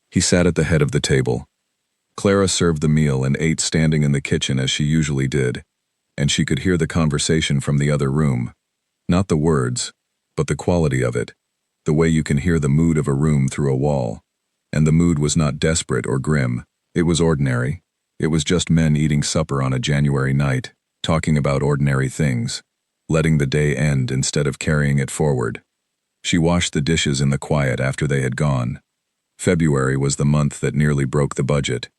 He sat at the head of the table. Clara served the meal and ate standing in the kitchen as she usually did, and she could hear the conversation from the other room. Not the words, but the quality of it, the way you can hear the mood of a room through a wall. And the mood was not desperate or grim, it was ordinary. It was just men eating supper on a January night, talking about ordinary things, letting the day end instead of carrying it forward. She washed the dishes in the quiet after they had gone. February was the month that nearly broke the budget.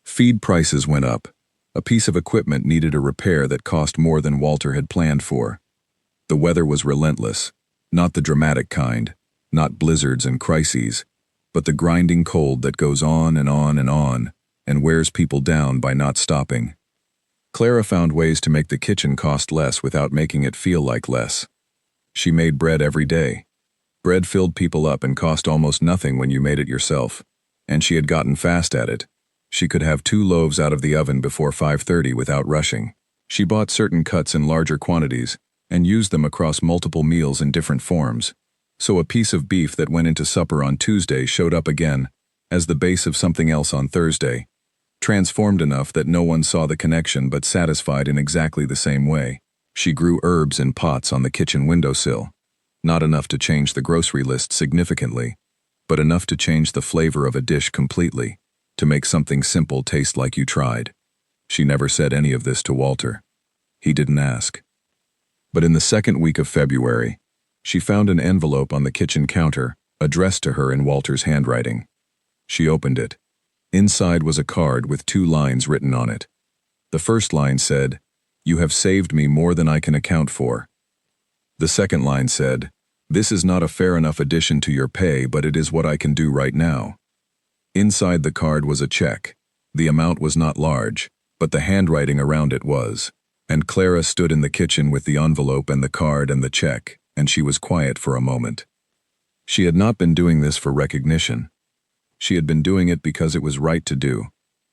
Feed prices went up. A piece of equipment needed a repair that cost more than Walter had planned for. The weather was relentless, not the dramatic kind, not blizzards and crises, but the grinding cold that goes on and on and on, and wears people down by not stopping. Clara found ways to make the kitchen cost less without making it feel like less. She made bread every day. Bread filled people up and cost almost nothing when you made it yourself, and she had gotten fast at it. She could have 2 loaves out of the oven before 5:30 without rushing. She bought certain cuts in larger quantities and used them across multiple meals in different forms. So a piece of beef that went into supper on Tuesday showed up again as the base of something else on Thursday, transformed enough that no one saw the connection but satisfied in exactly the same way. She grew herbs in pots on the kitchen windowsill, not enough to change the grocery list significantly, but enough to change the flavor of a dish completely, to make something simple taste like you tried. She never said any of this to Walter. He didn't ask. But in the second week of February, she found an envelope on the kitchen counter, addressed to her in Walter's handwriting. She opened it. Inside was a card with 2 lines written on it. The first line said, "You have saved me more than I can account for." The second line said, "This is not a fair enough addition to your pay, but it is what I can do right now." Inside the card was a check. The amount was not large, but the handwriting around it was. And Clara stood in the kitchen with the envelope and the card and the check, and she was quiet for a moment. She had not been doing this for recognition. She had been doing it because it was right to do,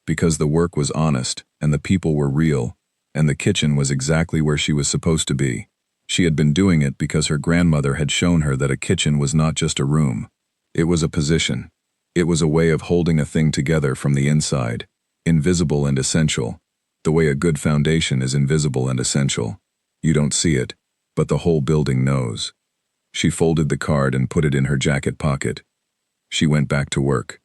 because the work was honest, and the people were real, and the kitchen was exactly where she was supposed to be. She had been doing it because her grandmother had shown her that a kitchen was not just a room. It was a position. It was a way of holding a thing together from the inside, invisible and essential, the way a good foundation is invisible and essential. You don't see it, but the whole building knows. She folded the card and put it in her jacket pocket. She went back to work.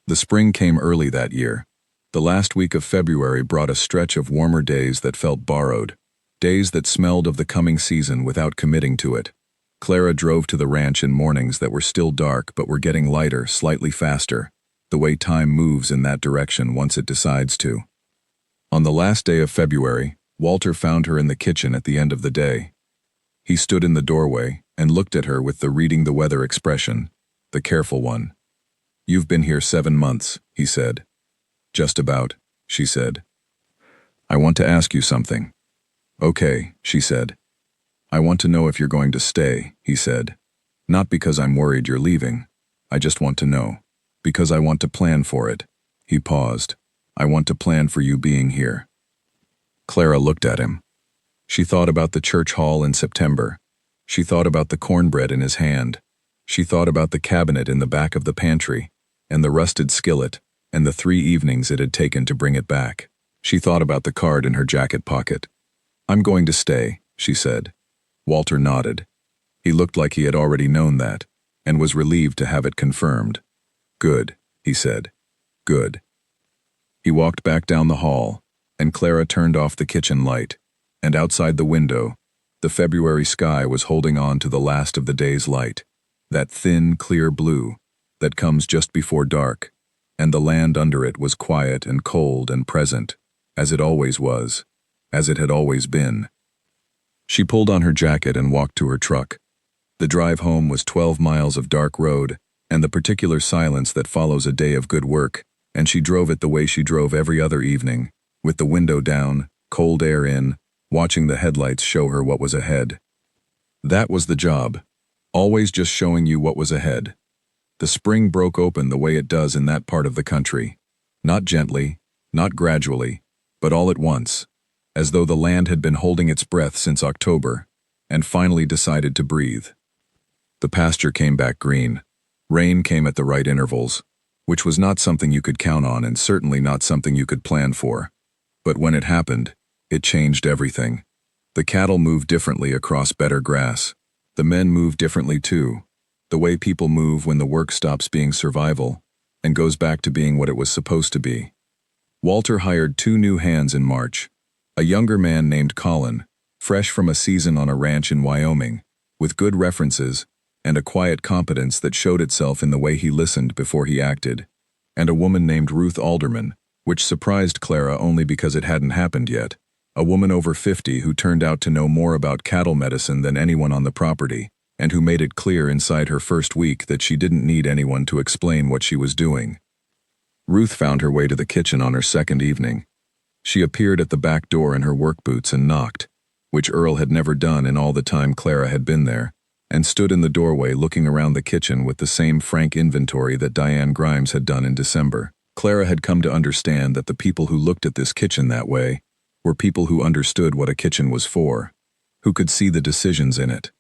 The spring came early that year. The last week of February brought a stretch of warmer days that felt borrowed, days that smelled of the coming season without committing to it. Clara drove to the ranch in mornings that were still dark but were getting lighter, slightly faster, the way time moves in that direction once it decides to. On the last day of February, Walter found her in the kitchen at the end of the day. He stood in the doorway and looked at her with the reading the weather expression, the careful one. "You've been here 7 months," he said. "Just about," she said. "I want to ask you something." "Okay," she said. "I want to know if you're going to stay," he said. "Not because I'm worried you're leaving. I just want to know. Because I want to plan for it." He paused. "I want to plan for you being here." Clara looked at him. She thought about the church hall in September. She thought about the cornbread in his hand. She thought about the cabinet in the back of the pantry, and the rusted skillet, and the 3 evenings it had taken to bring it back. She thought about the card in her jacket pocket. "I'm going to stay," she said. Walter nodded. He looked like he had already known that, and was relieved to have it confirmed. "Good," he said. "Good." He walked back down the hall, and Clara turned off the kitchen light, and outside the window, the February sky was holding on to the last of the day's light, that thin, clear blue that comes just before dark, and the land under it was quiet and cold and present, as it always was, as it had always been. She pulled on her jacket and walked to her truck. The drive home was 12 miles of dark road, and the particular silence that follows a day of good work, and she drove it the way she drove every other evening, with the window down, cold air in, watching the headlights show her what was ahead. That was the job, always just showing you what was ahead. The spring broke open the way it does in that part of the country. Not gently, not gradually, but all at once, as though the land had been holding its breath since October, and finally decided to breathe. The pasture came back green. Rain came at the right intervals, which was not something you could count on and certainly not something you could plan for. But when it happened, it changed everything. The cattle moved differently across better grass. The men moved differently too, the way people move when the work stops being survival and goes back to being what it was supposed to be. Walter hired 2 new hands in March, a younger man named Colin, fresh from a season on a ranch in Wyoming, with good references and a quiet competence that showed itself in the way he listened before he acted, and a woman named Ruth Alderman, which surprised Clara only because it hadn't happened yet. A woman over 50 who turned out to know more about cattle medicine than anyone on the property, and who made it clear inside her first week that she didn't need anyone to explain what she was doing. Ruth found her way to the kitchen on her second evening. She appeared at the back door in her work boots and knocked, which Earl had never done in all the time Clara had been there, and stood in the doorway looking around the kitchen with the same frank inventory that Diane Grimes had done in December. Clara had come to understand that the people who looked at this kitchen that way were people who understood what a kitchen was for, who could see the decisions in it.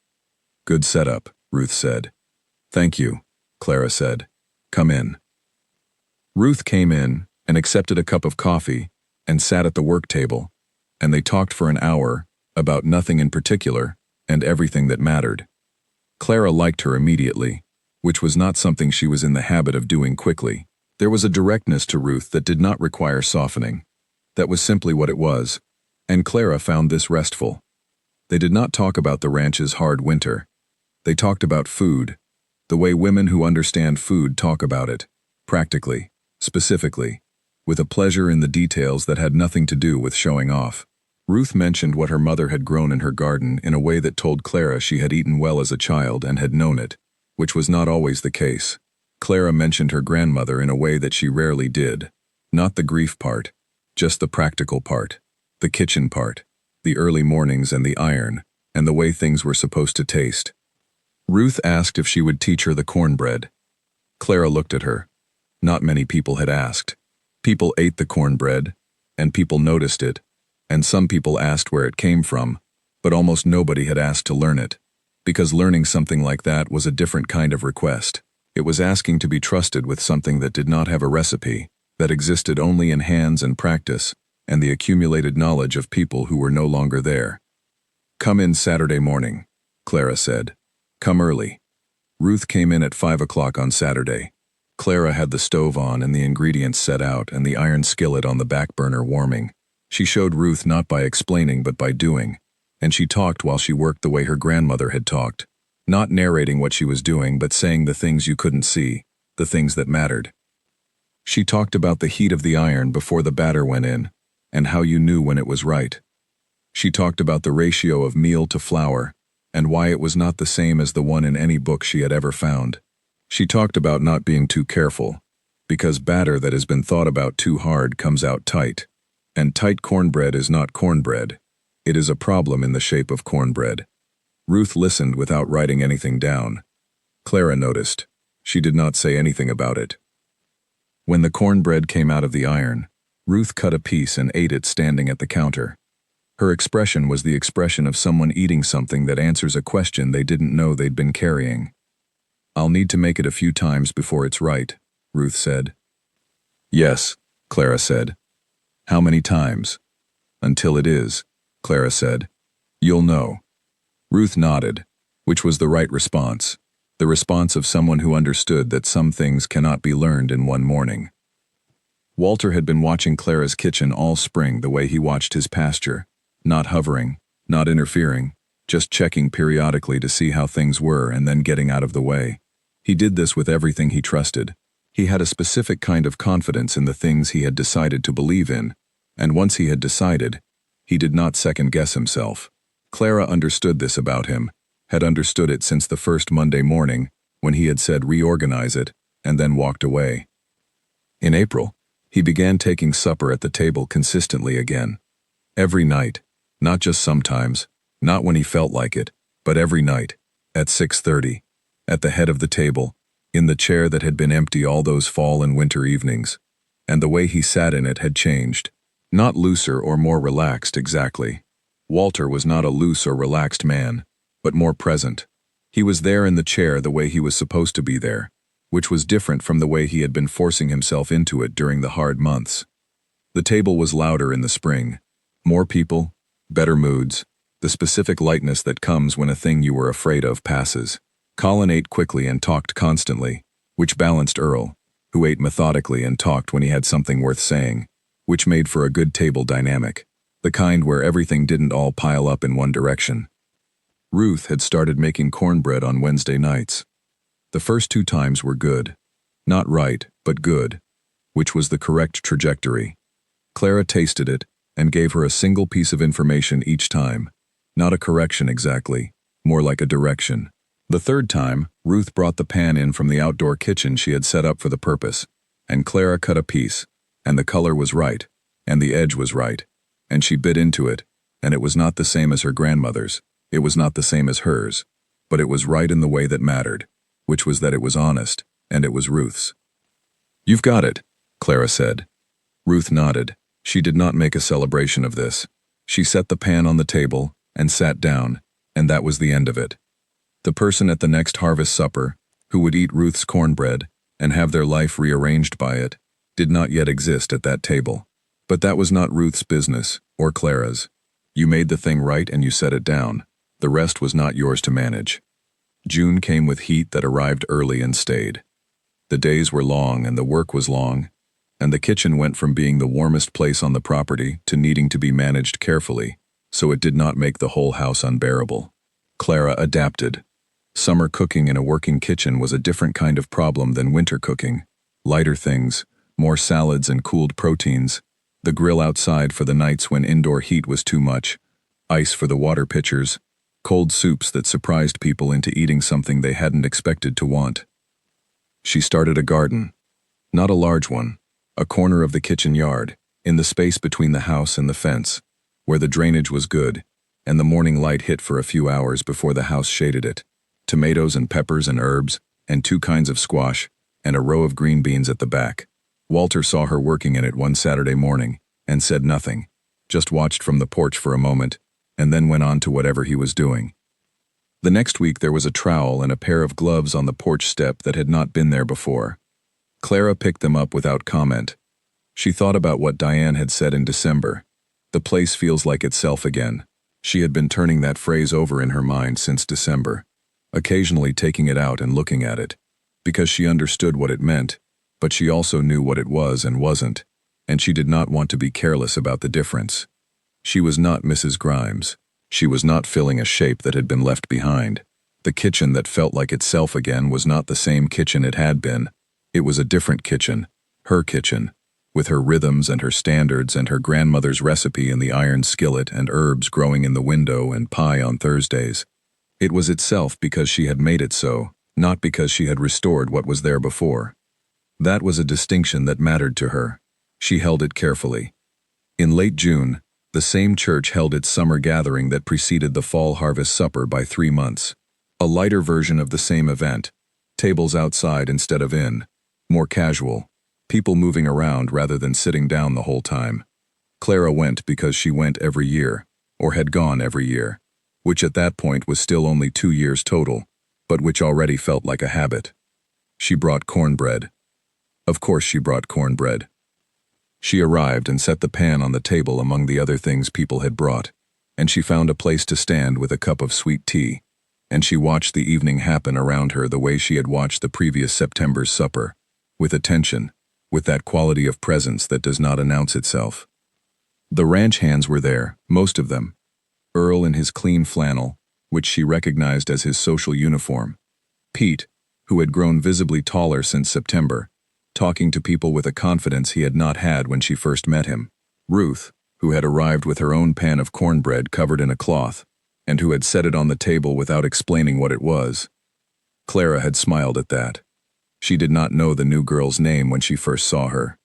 "Good setup," Ruth said. "Thank you," Clara said. "Come in." Ruth came in and accepted a cup of coffee and sat at the work table, and they talked for an hour about nothing in particular and everything that mattered. Clara liked her immediately, which was not something she was in the habit of doing quickly. There was a directness to Ruth that did not require softening. That was simply what it was, and Clara found this restful. They did not talk about the ranch's hard winter. They talked about food, the way women who understand food talk about it, practically, specifically, with a pleasure in the details that had nothing to do with showing off. Ruth mentioned what her mother had grown in her garden in a way that told Clara she had eaten well as a child and had known it, which was not always the case. Clara mentioned her grandmother in a way that she rarely did, not the grief part, just the practical part, the kitchen part, the early mornings and the iron, and the way things were supposed to taste. Ruth asked if she would teach her the cornbread. Clara looked at her. Not many people had asked. People ate the cornbread, and people noticed it, and some people asked where it came from, but almost nobody had asked to learn it, because learning something like that was a different kind of request. It was asking to be trusted with something that did not have a recipe, that existed only in hands and practice, and the accumulated knowledge of people who were no longer there. "Come in Saturday morning," Clara said. "Come early." Ruth came in at 5 o'clock on Saturday. Clara had the stove on and the ingredients set out and the iron skillet on the back burner warming. She showed Ruth not by explaining but by doing, and she talked while she worked the way her grandmother had talked, not narrating what she was doing but saying the things you couldn't see, the things that mattered. She talked about the heat of the iron before the batter went in, and how you knew when it was right. She talked about the ratio of meal to flour, and why it was not the same as the one in any book she had ever found. She talked about not being too careful, because batter that has been thought about too hard comes out tight. And tight cornbread is not cornbread. It is a problem in the shape of cornbread. Ruth listened without writing anything down. Clara noticed. She did not say anything about it. When the cornbread came out of the iron, Ruth cut a piece and ate it standing at the counter. Her expression was the expression of someone eating something that answers a question they didn't know they'd been carrying. "I'll need to make it a few times before it's right," Ruth said. "Yes," Clara said. "How many times?" "Until it is," Clara said. "You'll know." Ruth nodded, which was the right response, the response of someone who understood that some things cannot be learned in one morning. Walter had been watching Clara's kitchen all spring the way he watched his pasture, not hovering, not interfering, just checking periodically to see how things were and then getting out of the way. He did this with everything he trusted. He had a specific kind of confidence in the things he had decided to believe in, and once he had decided, he did not second-guess himself. Clara understood this about him, had understood it since the first Monday morning when he had said reorganize it and then walked away. In April, he began taking supper at the table consistently again. Every night, not just sometimes, not when he felt like it, but every night, at 6:30, at the head of the table, in the chair that had been empty all those fall and winter evenings, and the way he sat in it had changed. Not looser or more relaxed exactly. Walter was not a loose or relaxed man, but more present. He was there in the chair the way he was supposed to be there, which was different from the way he had been forcing himself into it during the hard months. The table was louder in the spring. More people, better moods, the specific lightness that comes when a thing you were afraid of passes. Colin ate quickly and talked constantly, which balanced Earl, who ate methodically and talked when he had something worth saying, which made for a good table dynamic, the kind where everything didn't all pile up in one direction. Ruth had started making cornbread on Wednesday nights. The first 2 times were good. Not right, but good, which was the correct trajectory. Clara tasted it and gave her a single piece of information each time. Not a correction exactly, more like a direction. The 3rd time, Ruth brought the pan in from the outdoor kitchen she had set up for the purpose, and Clara cut a piece, and the color was right, and the edge was right, and she bit into it, and it was not the same as her grandmother's, it was not the same as hers, but it was right in the way that mattered, which was that it was honest, and it was Ruth's. "You've got it," Clara said. Ruth nodded. She did not make a celebration of this. She set the pan on the table and sat down, and that was the end of it. The person at the next harvest supper, who would eat Ruth's cornbread and have their life rearranged by it, did not yet exist at that table. But that was not Ruth's business, or Clara's. You made the thing right and you set it down. The rest was not yours to manage. June came with heat that arrived early and stayed. The days were long and the work was long, and the kitchen went from being the warmest place on the property to needing to be managed carefully, so it did not make the whole house unbearable. Clara adapted. Summer cooking in a working kitchen was a different kind of problem than winter cooking. Lighter things, more salads and cooled proteins, the grill outside for the nights when indoor heat was too much, ice for the water pitchers, cold soups that surprised people into eating something they hadn't expected to want. She started a garden. Not a large one, a corner of the kitchen yard, in the space between the house and the fence, where the drainage was good, and the morning light hit for a few hours before the house shaded it. Tomatoes and peppers and herbs, and 2 kinds of squash, and a row of green beans at the back. Walter saw her working in it one Saturday morning, and said nothing, just watched from the porch for a moment, and then went on to whatever he was doing. The next week there was a trowel and a pair of gloves on the porch step that had not been there before. Clara picked them up without comment. She thought about what Diane had said in December. The place feels like itself again. She had been turning that phrase over in her mind since December, occasionally taking it out and looking at it, because she understood what it meant, but she also knew what it was and wasn't, and she did not want to be careless about the difference. She was not Mrs. Grimes. She was not filling a shape that had been left behind. The kitchen that felt like itself again was not the same kitchen it had been. It was a different kitchen, her kitchen, with her rhythms and her standards and her grandmother's recipe in the iron skillet and herbs growing in the window and pie on Thursdays. It was itself because she had made it so, not because she had restored what was there before. That was a distinction that mattered to her. She held it carefully. In late June, the same church held its summer gathering that preceded the fall harvest supper by 3 months. A lighter version of the same event, tables outside instead of in, more casual, people moving around rather than sitting down the whole time. Clara went because she went every year, or had gone every year, which at that point was still only 2 years total, but which already felt like a habit. She brought cornbread. Of course she brought cornbread. She arrived and set the pan on the table among the other things people had brought, and she found a place to stand with a cup of sweet tea, and she watched the evening happen around her the way she had watched the previous September's supper, with attention, with that quality of presence that does not announce itself. The ranch hands were there, most of them. Earl in his clean flannel, which she recognized as his social uniform. Pete, who had grown visibly taller since September, talking to people with a confidence he had not had when she first met him. Ruth, who had arrived with her own pan of cornbread covered in a cloth, and who had set it on the table without explaining what it was. Clara had smiled at that. She did not know the new girl's name when she first saw her.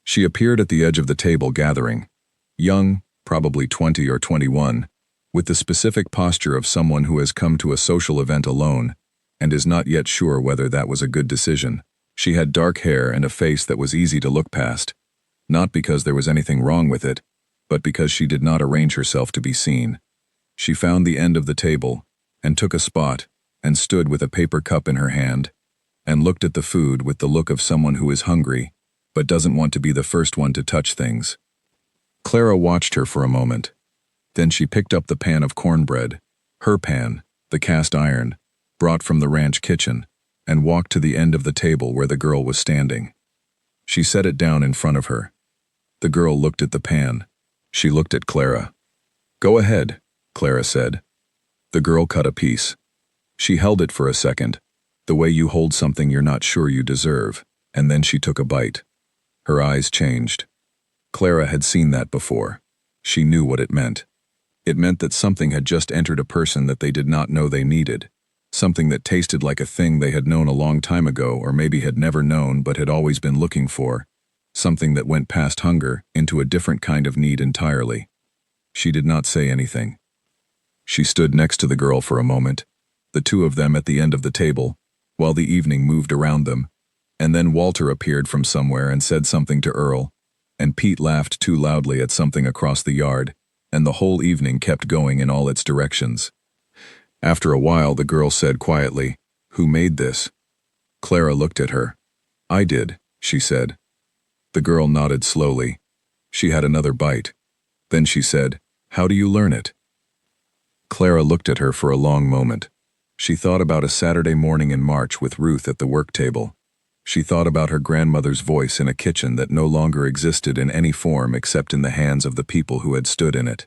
She appeared at the edge of the table gathering, young, probably 20 or 21, with the specific posture of someone who has come to a social event alone and is not yet sure whether that was a good decision. She had dark hair and a face that was easy to look past, not because there was anything wrong with it, but because she did not arrange herself to be seen. She found the end of the table, and took a spot, and stood with a paper cup in her hand, and looked at the food with the look of someone who is hungry, but doesn't want to be the first one to touch things. Clara watched her for a moment. Then she picked up the pan of cornbread, her pan, the cast iron, brought from the ranch kitchen, and walked to the end of the table where the girl was standing. She set it down in front of her. The girl looked at the pan. She looked at Clara. "Go ahead," Clara said. The girl cut a piece. She held it for a second, the way you hold something you're not sure you deserve, and then she took a bite. Her eyes changed. Clara had seen that before. She knew what it meant. It meant that something had just entered a person that they did not know they needed. Something that tasted like a thing they had known a long time ago or maybe had never known but had always been looking for. Something that went past hunger into a different kind of need entirely. She did not say anything. She stood next to the girl for a moment, the two of them at the end of the table, while the evening moved around them, and then Walter appeared from somewhere and said something to Earl, and Pete laughed too loudly at something across the yard, and the whole evening kept going in all its directions. After a while, the girl said quietly, "Who made this?" Clara looked at her. "I did," she said. The girl nodded slowly. She had another bite. Then she said, "How do you learn it?" Clara looked at her for a long moment. She thought about a Saturday morning in March with Ruth at the work table. She thought about her grandmother's voice in a kitchen that no longer existed in any form except in the hands of the people who had stood in it.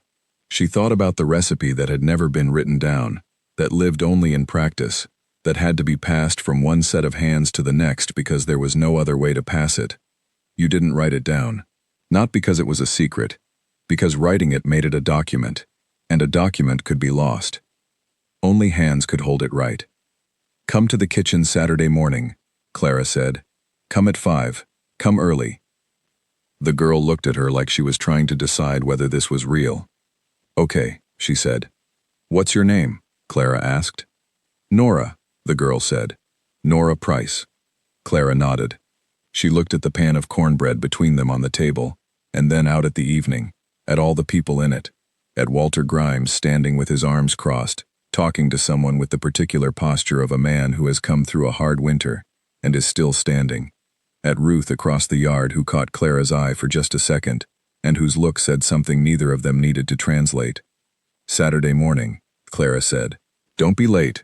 She thought about the recipe that had never been written down, that lived only in practice, that had to be passed from one set of hands to the next because there was no other way to pass it. You didn't write it down. Not because it was a secret, because writing it made it a document, and a document could be lost. Only hands could hold it right. "Come to the kitchen Saturday morning," Clara said. "Come at 5. Come early." The girl looked at her like she was trying to decide whether this was real. "Okay," she said. "What's your name?" Clara asked. "Nora," the girl said. "Nora Price." Clara nodded. She looked at the pan of cornbread between them on the table, and then out at the evening, at all the people in it, at Walter Grimes standing with his arms crossed, talking to someone with the particular posture of a man who has come through a hard winter and is still standing, at Ruth across the yard who caught Clara's eye for just a second, and whose look said something neither of them needed to translate. "Saturday morning," Clara said. "Don't be late."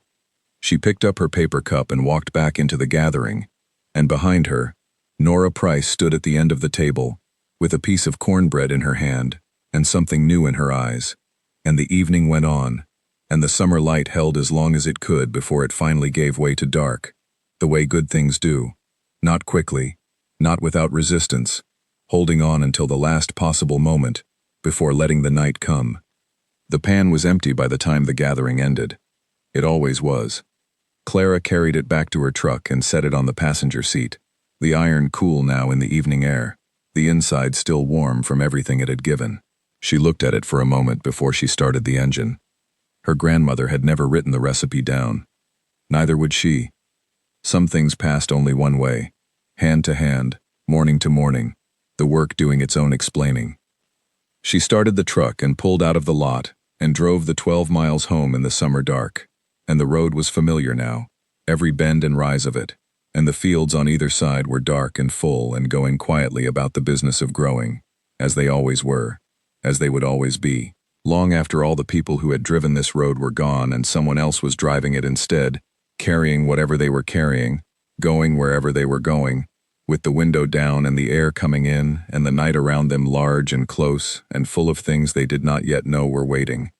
She picked up her paper cup and walked back into the gathering, and behind her, Nora Price stood at the end of the table, with a piece of cornbread in her hand and something new in her eyes. And the evening went on, and the summer light held as long as it could before it finally gave way to dark, the way good things do, not quickly, not without resistance, holding on until the last possible moment, before letting the night come. The pan was empty by the time the gathering ended. It always was. Clara carried it back to her truck and set it on the passenger seat, the iron cool now in the evening air, the inside still warm from everything it had given. She looked at it for a moment before she started the engine. Her grandmother had never written the recipe down. Neither would she. Some things passed only one way, hand to hand, morning to morning, the work doing its own explaining. She started the truck and pulled out of the lot and drove the 12 miles home in the summer dark. And the road was familiar now, every bend and rise of it, and the fields on either side were dark and full and going quietly about the business of growing, as they always were, as they would always be. Long after all the people who had driven this road were gone and someone else was driving it instead, carrying whatever they were carrying, going wherever they were going, with the window down and the air coming in and the night around them large and close and full of things they did not yet know were waiting.